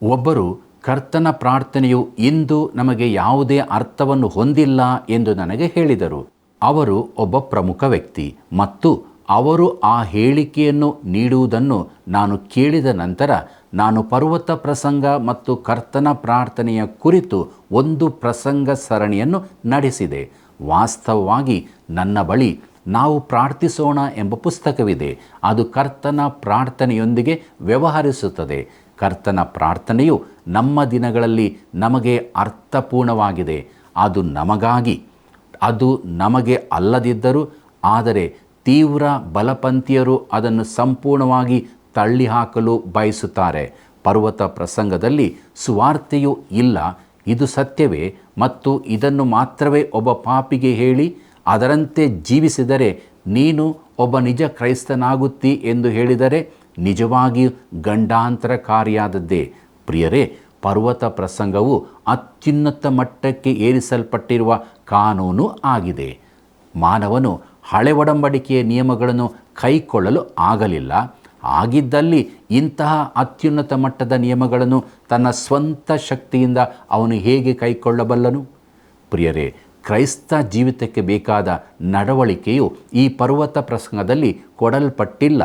ಒಬ್ಬರು ಕರ್ತನ ಪ್ರಾರ್ಥನೆಯು ಇಂದು ನಮಗೆ ಯಾವುದೇ ಅರ್ಥವನ್ನು ಹೊಂದಿಲ್ಲ ಎಂದು ನನಗೆ ಹೇಳಿದರು. ಅವರು ಒಬ್ಬ ಪ್ರಮುಖ ವ್ಯಕ್ತಿ ಮತ್ತು ಅವರು ಆ ಹೇಳಿಕೆಯನ್ನು ನೀಡುವುದನ್ನು ನಾನು ಕೇಳಿದ ನಂತರ ನಾನು ಪರ್ವತ ಪ್ರಸಂಗ ಮತ್ತು ಕರ್ತನ ಪ್ರಾರ್ಥನೆಯ ಕುರಿತು ಒಂದು ಪ್ರಸಂಗ ಸರಣಿಯನ್ನು ನಡೆಸಿದೆ. ವಾಸ್ತವವಾಗಿ ನನ್ನ ಬಳಿ ನಾವು ಪ್ರಾರ್ಥಿಸೋಣ ಎಂಬ ಪುಸ್ತಕವಿದೆ. ಅದು ಕರ್ತನ ಪ್ರಾರ್ಥನೆಯೊಂದಿಗೆ ವ್ಯವಹರಿಸುತ್ತದೆ. ಕರ್ತನ ಪ್ರಾರ್ಥನೆಯು ನಮ್ಮ ದಿನಗಳಲ್ಲಿ ನಮಗೆ ಅರ್ಥಪೂರ್ಣವಾಗಿದೆ. ಅದು ನಮಗಾಗಿ, ಅದು ನಮಗೆ ಅಲ್ಲದಿದ್ದರೂ, ಆದರೆ ತೀವ್ರ ಬಲಪಂಥೀಯರು ಅದನ್ನು ಸಂಪೂರ್ಣವಾಗಿ ತಳ್ಳಿಹಾಕಲು ಬಯಸುತ್ತಾರೆ. ಪರ್ವತ ಪ್ರಸಂಗದಲ್ಲಿ ಸುವಾರ್ತೆಯೂ ಇಲ್ಲ, ಇದು ಸತ್ಯವೇ ಮತ್ತು ಇದನ್ನು ಮಾತ್ರವೇ ಒಬ್ಬ ಪಾಪಿಗೆ ಹೇಳಿ ಅದರಂತೆ ಜೀವಿಸಿದರೆ ನೀನು ಒಬ್ಬ ನಿಜ ಕ್ರೈಸ್ತನಾಗುತ್ತಿ ಎಂದು ಹೇಳಿದರೆ ನಿಜವಾಗಿಯೂ ಗಂಡಾಂತರಕಾರಿಯಾದದ್ದೇ. ಪ್ರಿಯರೇ, ಪರ್ವತ ಪ್ರಸಂಗವು ಅತ್ಯುನ್ನತ ಮಟ್ಟಕ್ಕೆ ಏರಿಸಲ್ಪಟ್ಟಿರುವ ಕಾನೂನು ಆಗಿದೆ. ಮಾನವನು ಹಳೆ ಒಡಂಬಡಿಕೆಯ ನಿಯಮಗಳನ್ನು ಕೈಕೊಳ್ಳಲು ಆಗಲಿಲ್ಲ. ಆಗಿದ್ದಲ್ಲಿ ಇಂತಹ ಅತ್ಯುನ್ನತ ಮಟ್ಟದ ನಿಯಮಗಳನ್ನು ತನ್ನ ಸ್ವಂತ ಶಕ್ತಿಯಿಂದ ಅವನು ಹೇಗೆ ಕೈಕೊಳ್ಳಬಲ್ಲನು? ಪ್ರಿಯರೇ, ಕ್ರೈಸ್ತ ಜೀವಿತಕ್ಕೆ ಬೇಕಾದ ನಡವಳಿಕೆಯು ಈ ಪರ್ವತ ಪ್ರಸಂಗದಲ್ಲಿ ಕೊಡಲ್ಪಟ್ಟಿಲ್ಲ.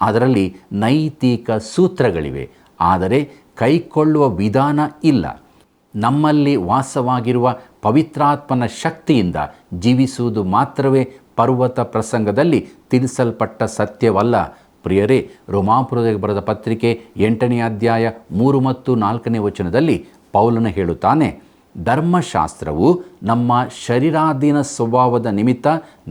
ಅದರಲ್ಲಿ ನೈತಿಕ ಸೂತ್ರಗಳಿವೆ, ಆದರೆ ಕೈಕೊಳ್ಳುವ ವಿಧಾನ ಇಲ್ಲ. ನಮ್ಮಲ್ಲಿ ವಾಸವಾಗಿರುವ ಪವಿತ್ರಾತ್ಮನ ಶಕ್ತಿಯಿಂದ ಜೀವಿಸುವುದು ಮಾತ್ರವೇ ಪರ್ವತ ಪ್ರಸಂಗದಲ್ಲಿ ತಿಳಿಸಲ್ಪಟ್ಟ ಸತ್ಯವಲ್ಲ. ಪ್ರಿಯರೇ, ರೋಮಾಪುರಕ್ಕೆ ಬರೆದ ಪತ್ರಿಕೆ 8ನೇ ಅಧ್ಯಾಯ 3 ಮತ್ತು 4ನೇ ವಚನದಲ್ಲಿ ಪೌಲನು ಹೇಳುತ್ತಾನೆ, ಧರ್ಮಶಾಸ್ತ್ರವು ನಮ್ಮ ಶರೀರಾಧೀನ ಸ್ವಭಾವದ ನಿಮಿತ್ತ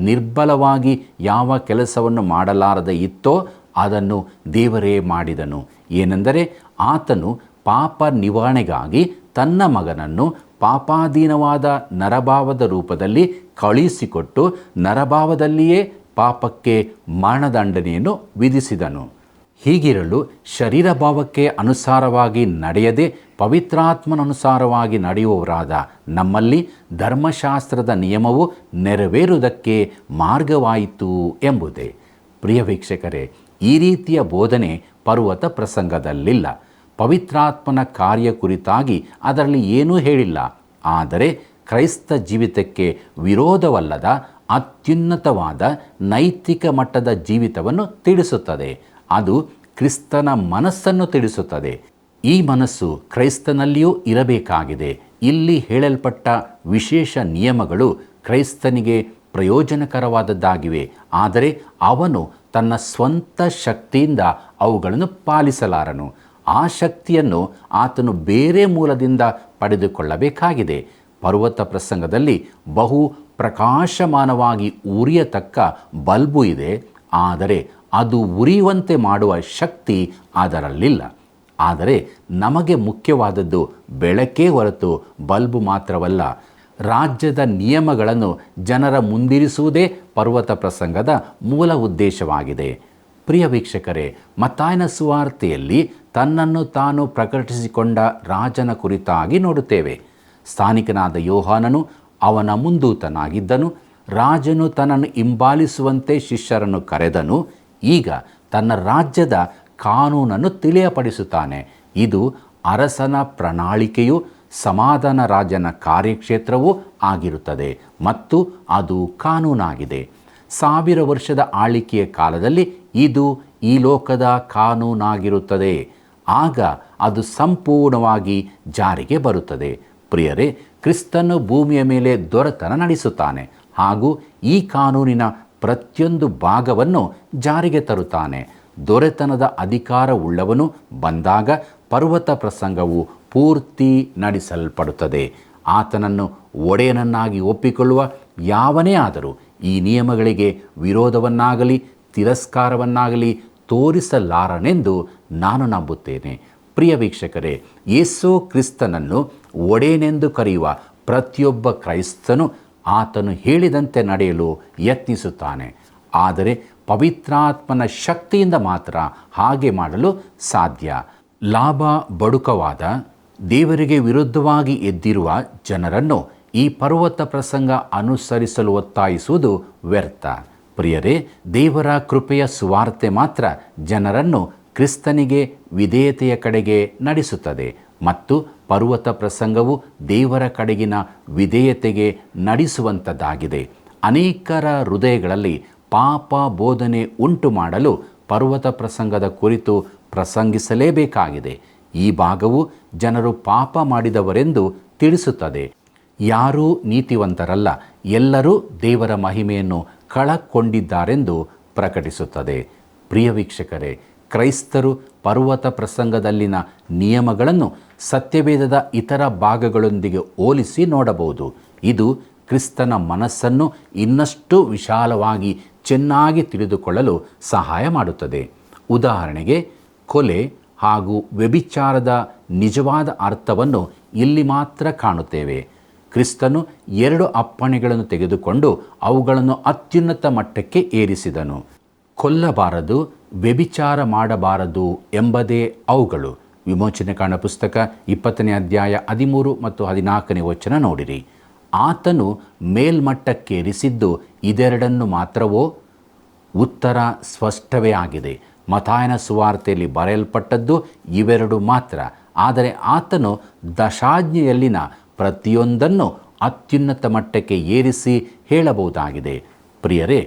ನಿರ್ಬಲವಾಗಿ ಯಾವ ಕೆಲಸವನ್ನು ಮಾಡಲಾರದೆ ಇತ್ತೋ ಅದನ್ನು ದೇವರೇ ಮಾಡಿದನು. ಏನೆಂದರೆ, ಆತನು ಪಾಪ ನಿವಾರಣೆಗಾಗಿ ತನ್ನ ಮಗನನ್ನು ಪಾಪಾಧೀನವಾದ ನರಭಾವದ ರೂಪದಲ್ಲಿ ಕಳುಹಿಸಿಕೊಟ್ಟು ನರಭಾವದಲ್ಲಿಯೇ ಪಾಪಕ್ಕೆ ಮರಣದಂಡನೆಯನ್ನು ವಿಧಿಸಿದನು. ಹೀಗಿರಲು ಶರೀರ ಭಾವಕ್ಕೆ ಅನುಸಾರವಾಗಿ ನಡೆಯದೆ ಪವಿತ್ರಾತ್ಮನನುಸಾರವಾಗಿ ನಡೆಯುವವರಾದ ನಮ್ಮಲ್ಲಿ ಧರ್ಮಶಾಸ್ತ್ರದ ನಿಯಮವು ನೆರವೇರುವುದಕ್ಕೆ ಮಾರ್ಗವಾಯಿತು ಎಂಬುದೇ. ಪ್ರಿಯ ವೀಕ್ಷಕರೇ, ಈ ರೀತಿಯ ಬೋಧನೆ ಪರ್ವತ ಪ್ರಸಂಗದಲ್ಲಿಲ್ಲ. ಪವಿತ್ರಾತ್ಮನ ಕಾರ್ಯ ಕುರಿತಾಗಿ ಅದರಲ್ಲಿ ಏನೂ ಹೇಳಿಲ್ಲ. ಆದರೆ ಕ್ರೈಸ್ತ ಜೀವಿತಕ್ಕೆ ವಿರೋಧವಲ್ಲದ ಅತ್ಯುನ್ನತವಾದ ನೈತಿಕ ಮಟ್ಟದ ಜೀವಿತವನ್ನು ತಿಳಿಸುತ್ತದೆ. ಅದು ಕ್ರಿಸ್ತನ ಮನಸ್ಸನ್ನು ತಿಳಿಸುತ್ತದೆ. ಈ ಮನಸ್ಸು ಕ್ರೈಸ್ತನಲ್ಲಿಯೂ ಇರಬೇಕಾಗಿದೆ. ಇಲ್ಲಿ ಹೇಳಲ್ಪಟ್ಟ ವಿಶೇಷ ನಿಯಮಗಳು ಕ್ರೈಸ್ತನಿಗೆ ಪ್ರಯೋಜನಕರವಾದದ್ದಾಗಿವೆ. ಆದರೆ ಅವನು ತನ್ನ ಸ್ವಂತ ಶಕ್ತಿಯಿಂದ ಅವುಗಳನ್ನು ಪಾಲಿಸಲಾರನು. ಆ ಶಕ್ತಿಯನ್ನು ಆತನು ಬೇರೆ ಮೂಲದಿಂದ ಪಡೆದುಕೊಳ್ಳಬೇಕಾಗಿದೆ. ಪರ್ವತ ಪ್ರಸಂಗದಲ್ಲಿ ಬಹು ಪ್ರಕಾಶಮಾನವಾಗಿ ಉರಿಯತಕ್ಕ ಬಲ್ಬು ಇದೆ, ಆದರೆ ಅದು ಉರಿಯುವಂತೆ ಮಾಡುವ ಶಕ್ತಿ ಅದರಲ್ಲಿಲ್ಲ. ಆದರೆ ನಮಗೆ ಮುಖ್ಯವಾದದ್ದು ಬೆಳಕೇ ಹೊರತು ಬಲ್ಬು ಮಾತ್ರವಲ್ಲ. ರಾಜ್ಯದ ನಿಯಮಗಳನ್ನು ಜನರ ಮುಂದಿರಿಸುವುದೇ ಪರ್ವತ ಪ್ರಸಂಗದ ಮೂಲ ಉದ್ದೇಶವಾಗಿದೆ. ಪ್ರಿಯ ವೀಕ್ಷಕರೇ, ಮತ್ತಾಯನ ಸುವಾರ್ತೆಯಲ್ಲಿ ತನ್ನನ್ನು ತಾನು ಪ್ರಕಟಿಸಿಕೊಂಡ ರಾಜನ ಕುರಿತಾಗಿ ನೋಡುತ್ತೇವೆ. ಸ್ಥಾನಿಕನಾದ ಯೋಹಾನನು ಅವನ ಮುಂದೂತನಾಗಿದ್ದನು. ರಾಜನು ತನ್ನನ್ನು ಹಿಂಬಾಲಿಸುವಂತೆ ಶಿಷ್ಯರನ್ನು ಕರೆದನು. ಈಗ ತನ್ನ ರಾಜ್ಯದ ಕಾನೂನನ್ನು ತಿಳಿಯಪಡಿಸುತ್ತಾನೆ. ಇದು ಅರಸನ ಪ್ರಣಾಳಿಕೆಯು ಸಮಾಧಾನ ರಾಜನ ಕಾರ್ಯಕ್ಷೇತ್ರವೂ ಆಗಿರುತ್ತದೆ ಮತ್ತು ಅದು ಕಾನೂನಾಗಿದೆ. 1000 ವರ್ಷದ ಆಳ್ವಿಕೆಯ ಕಾಲದಲ್ಲಿ ಇದು ಈ ಲೋಕದ ಕಾನೂನಾಗಿರುತ್ತದೆ. ಆಗ ಅದು ಸಂಪೂರ್ಣವಾಗಿ ಜಾರಿಗೆ ಬರುತ್ತದೆ. ಪ್ರಿಯರೇ, ಕ್ರಿಸ್ತನು ಭೂಮಿಯ ಮೇಲೆ ದೊರೆತನ ನಡೆಸುತ್ತಾನೆ ಹಾಗೂ ಈ ಕಾನೂನಿನ ಪ್ರತಿಯೊಂದು ಭಾಗವನ್ನು ಜಾರಿಗೆ ತರುತ್ತಾನೆ. ದೊರೆತನದ ಅಧಿಕಾರವುಳ್ಳವನು ಬಂದಾಗ ಪರ್ವತ ಪ್ರಸಂಗವು ಪೂರ್ತಿ ನಡೆಸಲ್ಪಡುತ್ತದೆ. ಆತನನ್ನು ಒಡೆಯನನ್ನಾಗಿ ಒಪ್ಪಿಕೊಳ್ಳುವ ಯಾವನೇ ಆದರೂ ಈ ನಿಯಮಗಳಿಗೆ ವಿರೋಧವನ್ನಾಗಲಿ ತಿರಸ್ಕಾರವನ್ನಾಗಲಿ ತೋರಿಸಲಾರನೆಂದು ನಾನು ನಂಬುತ್ತೇನೆ. ಪ್ರಿಯ ವೀಕ್ಷಕರೇ, ಯೇಸು ಕ್ರಿಸ್ತನನ್ನು ಒಡೆಯನೆಂದು ಕರೆಯುವ ಪ್ರತಿಯೊಬ್ಬ ಕ್ರೈಸ್ತನು ಆತನು ಹೇಳಿದಂತೆ ನಡೆಯಲು ಯತ್ನಿಸುತ್ತಾನೆ. ಆದರೆ ಪವಿತ್ರಾತ್ಮನ ಶಕ್ತಿಯಿಂದ ಮಾತ್ರ ಹಾಗೆ ಮಾಡಲು ಸಾಧ್ಯ. ಲಾಭ ಬಡುಕವಾದ ದೇವರಿಗೆ ವಿರುದ್ಧವಾಗಿ ಎದ್ದಿರುವ ಜನರನ್ನು ಈ ಪರ್ವತ ಪ್ರಸಂಗ ಅನುಸರಿಸಲು ಒತ್ತಾಯಿಸುವುದು ವ್ಯರ್ಥ. ಪ್ರಿಯರೇ, ದೇವರ ಕೃಪೆಯ ಸುವಾರ್ತೆ ಮಾತ್ರ ಜನರನ್ನು ಕ್ರಿಸ್ತನಿಗೆ ವಿಧೇಯತೆಯ ಕಡೆಗೆ ನಡೆಸುತ್ತದೆ ಮತ್ತು ಪರ್ವತ ಪ್ರಸಂಗವು ದೇವರ ಕಡೆಗಿನ ವಿಧೇಯತೆಗೆ ನಡೆಸುವಂಥದ್ದಾಗಿದೆ. ಅನೇಕರ ಹೃದಯಗಳಲ್ಲಿ ಪಾಪ ಬೋಧನೆ ಉಂಟು ಮಾಡಲು ಪರ್ವತ ಪ್ರಸಂಗದ ಕುರಿತು ಪ್ರಸಂಗಿಸಲೇಬೇಕಾಗಿದೆ. ಈ ಭಾಗವು ಜನರು ಪಾಪ ಮಾಡಿದವರೆಂದು ತಿಳಿಸುತ್ತದೆ. ಯಾರೂ ನೀತಿವಂತರಲ್ಲ, ಎಲ್ಲರೂ ದೇವರ ಮಹಿಮೆಯನ್ನು ಕಳಕೊಂಡಿದ್ದಾರೆಂದು ಪ್ರಕಟಿಸುತ್ತದೆ. ಪ್ರಿಯ ವೀಕ್ಷಕರೇ, ಕ್ರೈಸ್ತರು ಪರ್ವತ ಪ್ರಸಂಗದಲ್ಲಿನ ನಿಯಮಗಳನ್ನು ಸತ್ಯವೇದದ ಇತರ ಭಾಗಗಳೊಂದಿಗೆ ಹೋಲಿಸಿ ನೋಡಬಹುದು. ಇದು ಕ್ರಿಸ್ತನ ಮನಸ್ಸನ್ನು ಇನ್ನಷ್ಟು ವಿಶಾಲವಾಗಿ ಚೆನ್ನಾಗಿ ತಿಳಿದುಕೊಳ್ಳಲು ಸಹಾಯ ಮಾಡುತ್ತದೆ. ಉದಾಹರಣೆಗೆ, ಕೊಲೆ ಹಾಗೂ ವ್ಯಭಿಚಾರದ ನಿಜವಾದ ಅರ್ಥವನ್ನು ಇಲ್ಲಿ ಮಾತ್ರ ಕಾಣುತ್ತೇವೆ. ಕ್ರಿಸ್ತನು 2 ಅಪ್ಪಣೆಗಳನ್ನು ತೆಗೆದುಕೊಂಡು ಅವುಗಳನ್ನು ಅತ್ಯುನ್ನತ ಮಟ್ಟಕ್ಕೆ ಏರಿಸಿದನು. ಕೊಲ್ಲಬಾರದು, ವ್ಯಭಿಚಾರ ಮಾಡಬಾರದು ಎಂಬುದೇ ಅವುಗಳು. ವಿಮೋಚನೆ ಕಾಂಡ ಪುಸ್ತಕ 20ನೇ ಅಧ್ಯಾಯ 13 ಮತ್ತು 14ನೇ ವಚನ ನೋಡಿರಿ. ಆತನು ಮೇಲ್ಮಟ್ಟಕ್ಕೇರಿಸಿದ್ದು ಇದೆರಡನ್ನು ಮಾತ್ರವೋ? ಉತ್ತರ ಸ್ಪಷ್ಟವೇ ಆಗಿದೆ. ಮತ್ತಾಯನ ಸುವಾರ್ತೆಯಲ್ಲಿ ಬರೆಯಲ್ಪಟ್ಟದ್ದು ಇವೆರಡು ಮಾತ್ರ. ಆದರೆ ಆತನು ದಶಾಜ್ಞೆಯಲ್ಲಿನ ಪ್ರತಿಯೊಂದನ್ನು ಅತ್ಯುನ್ನತ ಮಟ್ಟಕ್ಕೆ ಏರಿಸಿ ಹೇಳಬಹುದಾಗಿದೆ. ಪ್ರಿಯರೇ,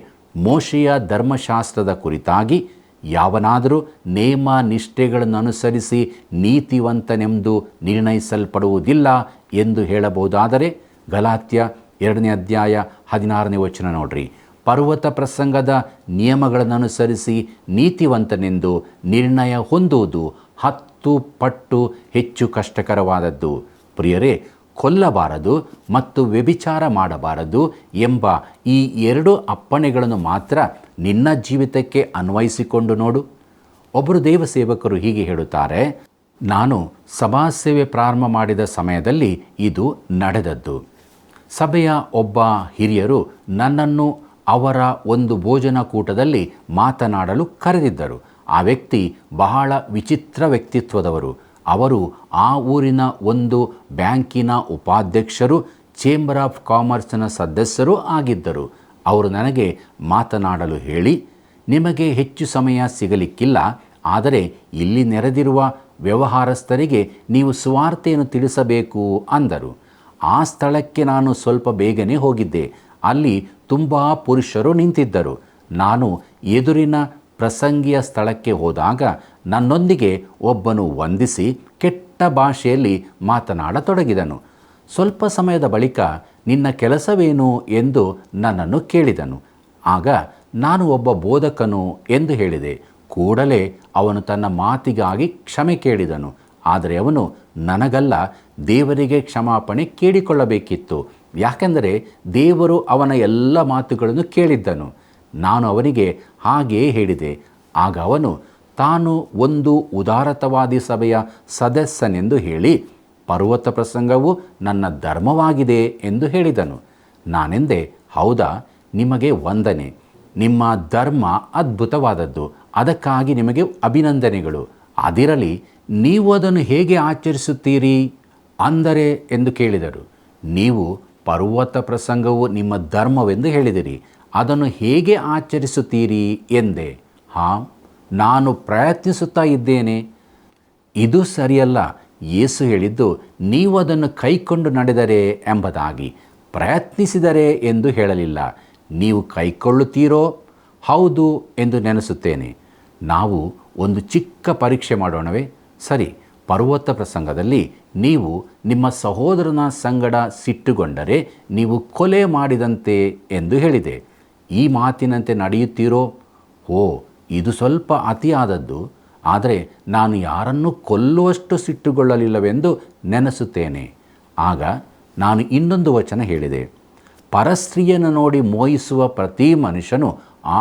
ಮೋಶೆಯ ಧರ್ಮಶಾಸ್ತ್ರದ ಕುರಿತಾಗಿ ಯಾವನಾದರೂ ನೇಮ ನಿಷ್ಠೆಗಳನ್ನು ಅನುಸರಿಸಿ ನೀತಿವಂತನೆಂದು ನಿರ್ಣಯಿಸಲ್ಪಡುವುದಿಲ್ಲ ಎಂದು ಹೇಳಬಹುದಾದರೆ ಗಲಾತ್ಯ 2ನೇ ಅಧ್ಯಾಯ 16ನೇ ವಚನ ನೋಡ್ರಿ. ಪರ್ವತ ಪ್ರಸಂಗದ ನಿಯಮಗಳನ್ನು ಅನುಸರಿಸಿ ನೀತಿವಂತನೆಂದು ನಿರ್ಣಯ ಹೊಂದುವುದು 10 ಪಟ್ಟು ಹೆಚ್ಚು ಕಷ್ಟಕರವಾದದ್ದು. ಪ್ರಿಯರೇ, ಕೊಲ್ಲಬಾರದು ಮತ್ತು ವ್ಯಭಿಚಾರ ಮಾಡಬಾರದು ಎಂಬ ಈ 2 ಅಪ್ಪಣೆಗಳನ್ನು ಮಾತ್ರ ನಿನ್ನ ಜೀವಿತಕ್ಕೆ ಅನ್ವಯಿಸಿಕೊಂಡು ನೋಡು. ಒಬ್ಬರು ದೇವಸೇವಕರು ಹೀಗೆ ಹೇಳುತ್ತಾರೆ, ನಾನು ಸಭಾಸೇವೆ ಪ್ರಾರಂಭ ಮಾಡಿದ ಸಮಯದಲ್ಲಿ ಇದು ನಡೆದದ್ದು. ಸಭೆಯ ಒಬ್ಬ ಹಿರಿಯರು ನನ್ನನ್ನು ಅವರ ಒಂದು ಭೋಜನ ಕೂಟದಲ್ಲಿ ಮಾತನಾಡಲು ಕರೆದಿದ್ದರು. ಆ ವ್ಯಕ್ತಿ ಬಹಳ ವಿಚಿತ್ರ ವ್ಯಕ್ತಿತ್ವದವರು. ಅವರು ಆ ಊರಿನ ಒಂದು ಬ್ಯಾಂಕಿನ ಉಪಾಧ್ಯಕ್ಷರು, ಚೇಂಬರ್ ಆಫ್ ಕಾಮರ್ಸ್ನ ಸದಸ್ಯರೂ ಆಗಿದ್ದರು. ಅವರು ನನಗೆ ಮಾತನಾಡಲು ಹೇಳಿ, ನಿಮಗೆ ಹೆಚ್ಚು ಸಮಯ ಸಿಗಲಿಕ್ಕಿಲ್ಲ, ಆದರೆ ಇಲ್ಲಿ ನೆರೆದಿರುವ ವ್ಯವಹಾರಸ್ಥರಿಗೆ ನೀವು ಸುವಾರ್ತೆಯನ್ನು ತಿಳಿಸಬೇಕು ಅಂದರು. ಆ ಸ್ಥಳಕ್ಕೆ ನಾನು ಸ್ವಲ್ಪ ಬೇಗನೆ ಹೋಗಿದ್ದೆ. ಅಲ್ಲಿ ತುಂಬ ಪುರುಷರು ನಿಂತಿದ್ದರು. ನಾನು ಎದುರಿನ ಪ್ರಸಂಗಿಯ ಸ್ಥಳಕ್ಕೆ ಹೋದಾಗ ನನ್ನೊಂದಿಗೆ ಒಬ್ಬನು ವಂದಿಸಿ ಕೆಟ್ಟ ಭಾಷೆಯಲ್ಲಿ ಮಾತನಾಡತೊಡಗಿದನು. ಸ್ವಲ್ಪ ಸಮಯದ ಬಳಿಕ ನಿನ್ನ ಕೆಲಸವೇನು ಎಂದು ನನ್ನನ್ನು ಕೇಳಿದನು. ಆಗ ನಾನು ಒಬ್ಬ ಬೋಧಕನು ಎಂದು ಹೇಳಿದೆ. ಕೂಡಲೇ ಅವನು ತನ್ನ ಮಾತಿಗಾಗಿ ಕ್ಷಮೆ ಕೇಳಿದನು. ಆದರೆ ಅವನು ನನಗಲ್ಲ, ದೇವರಿಗೆ ಕ್ಷಮಾಪಣೆ ಕೇಳಿಕೊಳ್ಳಬೇಕಿತ್ತು. ಯಾಕೆಂದರೆ ದೇವರು ಅವನ ಎಲ್ಲ ಮಾತುಗಳನ್ನು ಕೇಳಿದ್ದನು. ನಾನು ಅವನಿಗೆ ಹಾಗೆಯೇ ಹೇಳಿದೆ. ಆಗ ಅವನು ತಾನು ಒಂದು ಉದಾರತಾವಾದಿ ಸಭೆಯ ಸದಸ್ಯನೆಂದು ಹೇಳಿ, ಪರ್ವತ ಪ್ರಸಂಗವು ನನ್ನ ಧರ್ಮವಾಗಿದೆ ಎಂದು ಹೇಳಿದನು. ನಾನೆಂದೆ, ಹೌದಾ, ನಿಮಗೆ ವಂದನೆ. ನಿಮ್ಮ ಧರ್ಮ ಅದ್ಭುತವಾದದ್ದು. ಅದಕ್ಕಾಗಿ ನಿಮಗೆ ಅಭಿನಂದನೆಗಳು. ಅದಿರಲಿ, ನೀವು ಅದನ್ನು ಹೇಗೆ ಆಚರಿಸುತ್ತೀರಿ ಅಂದರೆ ಎಂದು ಕೇಳಿದರು. ನೀವು ಪರ್ವತ ಪ್ರಸಂಗವು ನಿಮ್ಮ ಧರ್ಮವೆಂದು ಹೇಳಿದಿರಿ, ಅದನ್ನು ಹೇಗೆ ಆಚರಿಸುತ್ತೀರಿ ಎಂದೆ. ಹಾಂ, ನಾನು ಪ್ರಯತ್ನಿಸುತ್ತಾ ಇದ್ದೇನೆ. ಇದು ಸರಿಯಲ್ಲ. ಯೇಸು ಹೇಳಿದ್ದು ನೀವು ಅದನ್ನು ಕೈಕೊಂಡು ನಡೆದರೆ ಎಂಬುದಾಗಿ, ಪ್ರಯತ್ನಿಸಿದರೆ ಎಂದು ಹೇಳಲಿಲ್ಲ. ನೀವು ಕೈಕೊಳ್ಳುತ್ತೀರೋ? ಹೌದು ಎಂದು ನೆನೆಸುತ್ತೇನೆ. ನಾವು ಒಂದು ಚಿಕ್ಕ ಪರೀಕ್ಷೆ ಮಾಡೋಣವೇ? ಸರಿ, ಪರ್ವತ ಪ್ರಸಂಗದಲ್ಲಿ ನೀವು ನಿಮ್ಮ ಸಹೋದರನ ಸಂಗಡ ಸಿಟ್ಟುಗೊಂಡರೆ ನೀವು ಕೊಲೆ ಮಾಡಿದಂತೆ ಎಂದು ಹೇಳಿದೆ. ಈ ಮಾತಿನಂತೆ ನಡೆಯುತ್ತೀರೋ? ಓ, ಇದು ಸ್ವಲ್ಪ ಅತಿಯಾದದ್ದು. ಆದರೆ ನಾನು ಯಾರನ್ನೂ ಕೊಲ್ಲುವಷ್ಟು ಸಿಟ್ಟುಗೊಳ್ಳಲಿಲ್ಲವೆಂದು ನೆನೆಸುತ್ತೇನೆ. ಆಗ ನಾನು ಇನ್ನೊಂದು ವಚನ ಹೇಳಿದೆ. ಪರಸ್ತ್ರೀಯನ್ನು ನೋಡಿ ಮೋಹಿಸುವ ಪ್ರತಿ ಮನುಷ್ಯನು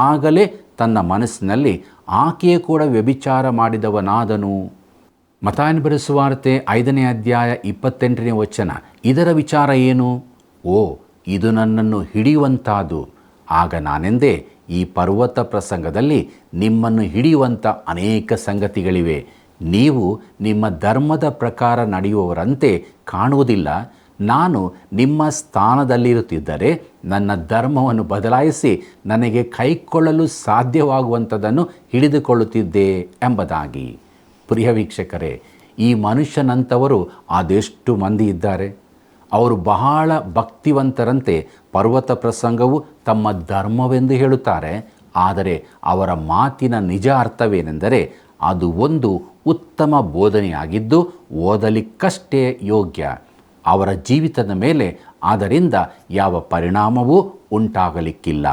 ಆಗಲೇ ತನ್ನ ಮನಸ್ಸಿನಲ್ಲಿ ಆಕೆಯೇ ಕೂಡ ವ್ಯಭಿಚಾರ ಮಾಡಿದವನಾದನು. ಮತ್ತಾಯನ ಬರೆದ ಸುವಾರ್ತೆ 5ನೇ ಅಧ್ಯಾಯ 28ನೇ ವಚನ. ಇದರ ವಿಚಾರ ಏನು? ಓ, ಇದು ನನ್ನನ್ನು ಹಿಡಿಯುವಂತಾದು. ಆಗ ನಾನೆಂದೇ, ಈ ಪರ್ವತ ಪ್ರಸಂಗದಲ್ಲಿ ನಿಮ್ಮನ್ನು ಹಿಡಿಯುವಂಥ ಅನೇಕ ಸಂಗತಿಗಳಿವೆ. ನೀವು ನಿಮ್ಮ ಧರ್ಮದ ಪ್ರಕಾರ ನಡೆಯುವವರಂತೆ ಕಾಣುವುದಿಲ್ಲ. ನಾನು ನಿಮ್ಮ ಸ್ಥಾನದಲ್ಲಿರುತ್ತಿದ್ದರೆ ನನ್ನ ಧರ್ಮವನ್ನು ಬದಲಾಯಿಸಿ ನನಗೆ ಕೈಕೊಳ್ಳಲು ಸಾಧ್ಯವಾಗುವಂಥದ್ದನ್ನು ಹಿಡಿದುಕೊಳ್ಳುತ್ತಿದ್ದೆ ಎಂಬುದಾಗಿ. ಪ್ರಿಯ ವೀಕ್ಷಕರೇ, ಈ ಮನುಷ್ಯನಂಥವರು ಅದೆಷ್ಟು ಮಂದಿ ಇದ್ದಾರೆ. ಅವರು ಬಹಳ ಭಕ್ತಿವಂತರಂತೆ ಪರ್ವತ ಪ್ರಸಂಗವು ತಮ್ಮ ಧರ್ಮವೆಂದು ಹೇಳುತ್ತಾರೆ. ಆದರೆ ಅವರ ಮಾತಿನ ನಿಜ ಅರ್ಥವೇನೆಂದರೆ ಅದು ಒಂದು ಉತ್ತಮ ಬೋಧನೆಯಾಗಿದ್ದು ಓದಲಿಕ್ಕಷ್ಟೇ ಯೋಗ್ಯ. ಅವರ ಜೀವಿತದ ಮೇಲೆ ಅದರಿಂದ ಯಾವ ಪರಿಣಾಮವೂ ಉಂಟಾಗಲಿಕ್ಕಿಲ್ಲ.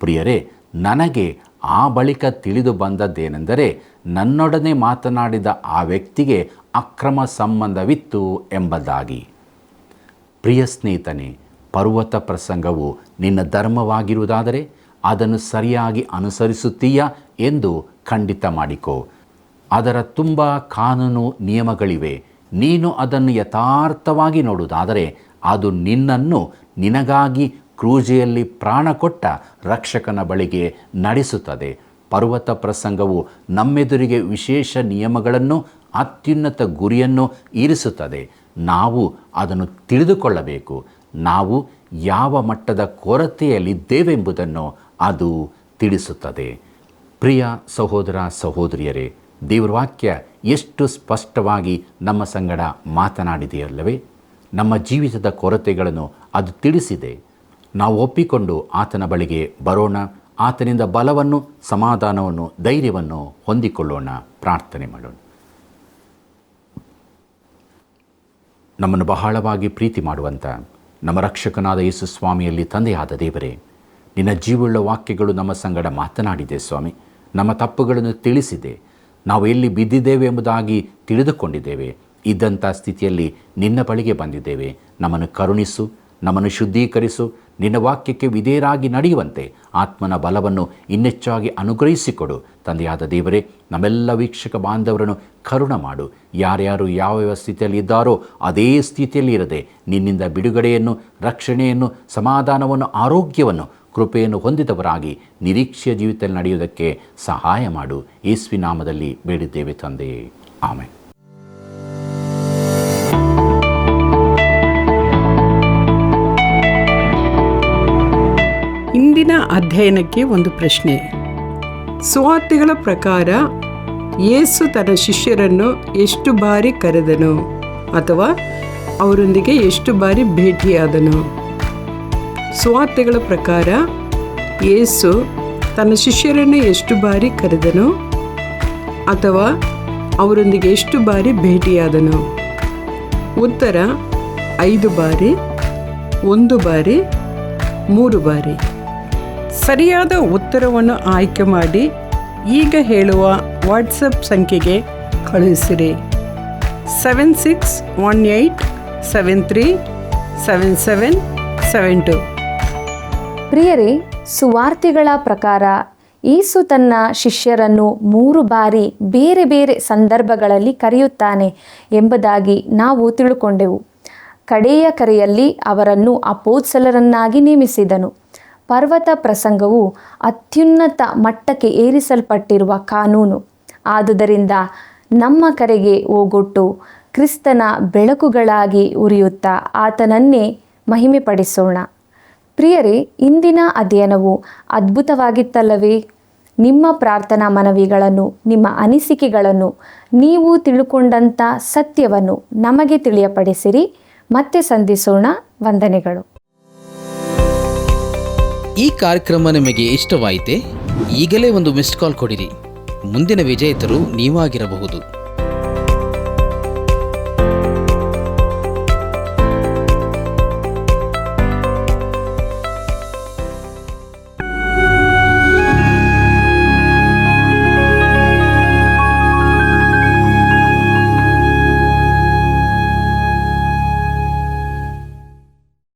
ಪ್ರಿಯರೇ, ನನಗೆ ಆ ಬಳಿಕ ತಿಳಿದು ಬಂದದ್ದೇನೆಂದರೆ ನನ್ನೊಡನೆ ಮಾತನಾಡಿದ ಆ ವ್ಯಕ್ತಿಗೆ ಅಕ್ರಮ ಸಂಬಂಧವಿತ್ತು ಎಂಬುದಾಗಿ. ಪ್ರಿಯ ಸ್ನೇಹಿತನೇ, ಪರ್ವತ ಪ್ರಸಂಗವು ನಿನ್ನ ಧರ್ಮವಾಗಿರುವುದಾದರೆ ಅದನ್ನು ಸರಿಯಾಗಿ ಅನುಸರಿಸುತ್ತೀಯಾ ಎಂದು ಖಂಡಿತ ಮಾಡಿಕೊ. ಅದರ ತುಂಬ ಕಾನೂನು ನಿಯಮಗಳಿವೆ. ನೀನು ಅದನ್ನು ಯಥಾರ್ಥವಾಗಿ ನೋಡುವುದಾದರೆ ಅದು ನಿನ್ನನ್ನು ನಿನಗಾಗಿ ಕ್ರೂಜೆಯಲ್ಲಿ ಪ್ರಾಣ ಕೊಟ್ಟ ರಕ್ಷಕನ ಬಳಿಗೆ ನಡೆಸುತ್ತದೆ. ಪರ್ವತ ಪ್ರಸಂಗವು ನಮ್ಮೆದುರಿಗೆ ವಿಶೇಷ ನಿಯಮಗಳನ್ನು, ಅತ್ಯುನ್ನತ ಗುರಿಯನ್ನು ಇರಿಸುತ್ತದೆ. ನಾವು ಅದನ್ನು ತಿಳಿದುಕೊಳ್ಳಬೇಕು. ನಾವು ಯಾವ ಮಟ್ಟದ ಕೊರತೆಯಲ್ಲಿದ್ದೇವೆಂಬುದನ್ನು ಅದು ತಿಳಿಸುತ್ತದೆ. ಪ್ರಿಯ ಸಹೋದರ ಸಹೋದರಿಯರೇ, ದೇವರ ವಾಕ್ಯ ಎಷ್ಟು ಸ್ಪಷ್ಟವಾಗಿ ನಮ್ಮ ಸಂಗಡ ಮಾತನಾಡಿದೆಯಲ್ಲವೇ? ನಮ್ಮ ಜೀವಿತದ ಕೊರತೆಗಳನ್ನು ಅದು ತಿಳಿಸಿದೆ. ನಾವು ಒಪ್ಪಿಕೊಂಡು ಆತನ ಬಳಿಗೆ ಬರೋಣ. ಆತನಿಂದ ಬಲವನ್ನು, ಸಮಾಧಾನವನ್ನು, ಧೈರ್ಯವನ್ನು ಹೊಂದಿಕೊಳ್ಳೋಣ. ಪ್ರಾರ್ಥನೆ ಮಾಡೋಣ. ನಮ್ಮನ್ನು ಬಹಳವಾಗಿ ಪ್ರೀತಿ ಮಾಡುವಂಥ ನಮ್ಮ ರಕ್ಷಕನಾದ ಯೇಸು ಸ್ವಾಮಿಯಲ್ಲಿ ತಂದೆಯಾದ ದೇವರೇ, ನಿನ್ನ ಜೀವವುಳ್ಳ ವಾಕ್ಯಗಳು ನಮ್ಮ ಸಂಗಡ ಮಾತನಾಡಿದೆ ಸ್ವಾಮಿ. ನಮ್ಮ ತಪ್ಪುಗಳನ್ನು ತಿಳಿಸಿದೆ. ನಾವು ಎಲ್ಲಿ ಬಿದ್ದಿದ್ದೇವೆ ಎಂಬುದಾಗಿ ತಿಳಿದುಕೊಂಡಿದ್ದೇವೆ. ಇದ್ದಂಥ ಸ್ಥಿತಿಯಲ್ಲಿ ನಿನ್ನ ಬಳಿಗೆ ಬಂದಿದ್ದೇವೆ. ನಮ್ಮನ್ನು ಕರುಣಿಸು, ನಮ್ಮನ್ನು ಶುದ್ಧೀಕರಿಸು. ನಿನ್ನ ವಾಕ್ಯಕ್ಕೆ ವಿಧೇಯರಾಗಿ ನಡೆಯುವಂತೆ ಆತ್ಮನ ಬಲವನ್ನು ಇನ್ನೆಚ್ಚಾಗಿ ಅನುಗ್ರಹಿಸಿಕೊಡು. ತಂದೆಯಾದ ದೇವರೇ, ನಮ್ಮೆಲ್ಲ ವೀಕ್ಷಕ ಬಾಂಧವರನ್ನು ಕರುಣ ಮಾಡು. ಯಾರ್ಯಾರು ಯಾವ ಸ್ಥಿತಿಯಲ್ಲಿ ಇದ್ದಾರೋ ಅದೇ ಸ್ಥಿತಿಯಲ್ಲಿ ಇರದೆ ನಿನ್ನಿಂದ ಬಿಡುಗಡೆಯನ್ನು, ರಕ್ಷಣೆಯನ್ನು, ಸಮಾಧಾನವನ್ನು, ಆರೋಗ್ಯವನ್ನು, ಕೃಪೆಯನ್ನು ಹೊಂದಿದವರಾಗಿ ನಿರೀಕ್ಷೆಯ ಜೀವಿತದಲ್ಲಿ ನಡೆಯುವುದಕ್ಕೆ ಸಹಾಯ ಮಾಡು. ಯೇಸುವಿನ ನಾಮದಲ್ಲಿ ಬೇಡಿದ್ದೇವೆ ತಂದೆಯೇ, ಆಮೆನ್. ಇಂದಿನ ಅಧ್ಯಯನಕ್ಕೆ ಒಂದು ಪ್ರಶ್ನೆ. ಸುವಾರ್ತೆಗಳ ಪ್ರಕಾರ ಯೇಸು ತನ್ನ ಶಿಷ್ಯರನ್ನು ಎಷ್ಟು ಬಾರಿ ಕರೆದನು ಅಥವಾ ಅವರೊಂದಿಗೆ ಎಷ್ಟು ಬಾರಿ ಭೇಟಿಯಾದನು? ಸುವಾರ್ತೆಗಳ ಪ್ರಕಾರ ಯೇಸು ತನ್ನ ಶಿಷ್ಯರನ್ನು ಎಷ್ಟು ಬಾರಿ ಕರೆದನು ಅಥವಾ ಅವರೊಂದಿಗೆ ಎಷ್ಟು ಬಾರಿ ಭೇಟಿಯಾದನು? ಉತ್ತರ 5 ಬಾರಿ, 1 ಬಾರಿ, 3 ಬಾರಿ. ಸರಿಯಾದ ಉತ್ತರವನ್ನು ಆಯ್ಕೆ ಮಾಡಿ ಈಗ ಹೇಳುವ ವಾಟ್ಸಪ್ ಸಂಖ್ಯೆಗೆ ಕಳುಹಿಸಿರಿ. 7618737772. ಪ್ರಿಯರೇ, ಸುವಾರ್ತೆಗಳ ಪ್ರಕಾರ ಯೇಸು ತನ್ನ ಶಿಷ್ಯರನ್ನು 3 ಬಾರಿ ಬೇರೆ ಬೇರೆ ಸಂದರ್ಭಗಳಲ್ಲಿ ಕರೆಯುತ್ತಾನೆ ಎಂಬುದಾಗಿ ನಾವು ತಿಳುಕೊಂಡೆವು. ಕಡೆಯ ಕರೆಯಲ್ಲಿ ಅವರನ್ನು ಅಪೊಸ್ತಲರನ್ನಾಗಿ ನೇಮಿಸಿದನು. ಪರ್ವತ ಪ್ರಸಂಗವು ಅತ್ಯುನ್ನತ ಮಟ್ಟಕ್ಕೆ ಏರಿಸಲ್ಪಟ್ಟಿರುವ ಕಾನೂನು. ಆದುದರಿಂದ ನಮ್ಮ ಕರೆಗೆ ಓಗೊಟ್ಟು ಕ್ರಿಸ್ತನ ಬೆಳಕುಗಳಾಗಿ ಉರಿಯುತ್ತಾ ಆತನನ್ನೇ ಮಹಿಮೆಪಡಿಸೋಣ. ಪ್ರಿಯರೇ, ಇಂದಿನ ಅಧ್ಯಯನವು ಅದ್ಭುತವಾಗಿತ್ತಲ್ಲವೇ? ನಿಮ್ಮ ಪ್ರಾರ್ಥನಾ ಮನವಿಗಳನ್ನು, ನಿಮ್ಮ ಅನಿಸಿಕೆಗಳನ್ನು, ನೀವು ತಿಳುಕೊಂಡಂಥ ಸತ್ಯವನ್ನು ನಮಗೆ ತಿಳಿಯಪಡಿಸಿರಿ. ಮತ್ತೆ ಸಂಧಿಸೋಣ. ವಂದನೆಗಳು. ಈ ಕಾರ್ಯಕ್ರಮ ನಿಮಗೆ ಇಷ್ಟವಾಯಿತೆ? ಈಗಲೇ ಒಂದು ಮಿಸ್ಡ್ ಕಾಲ್ ಕೊಡಿರಿ. ಮುಂದಿನ ವಿಜೇತರು ನೀವಾಗಿರಬಹುದು.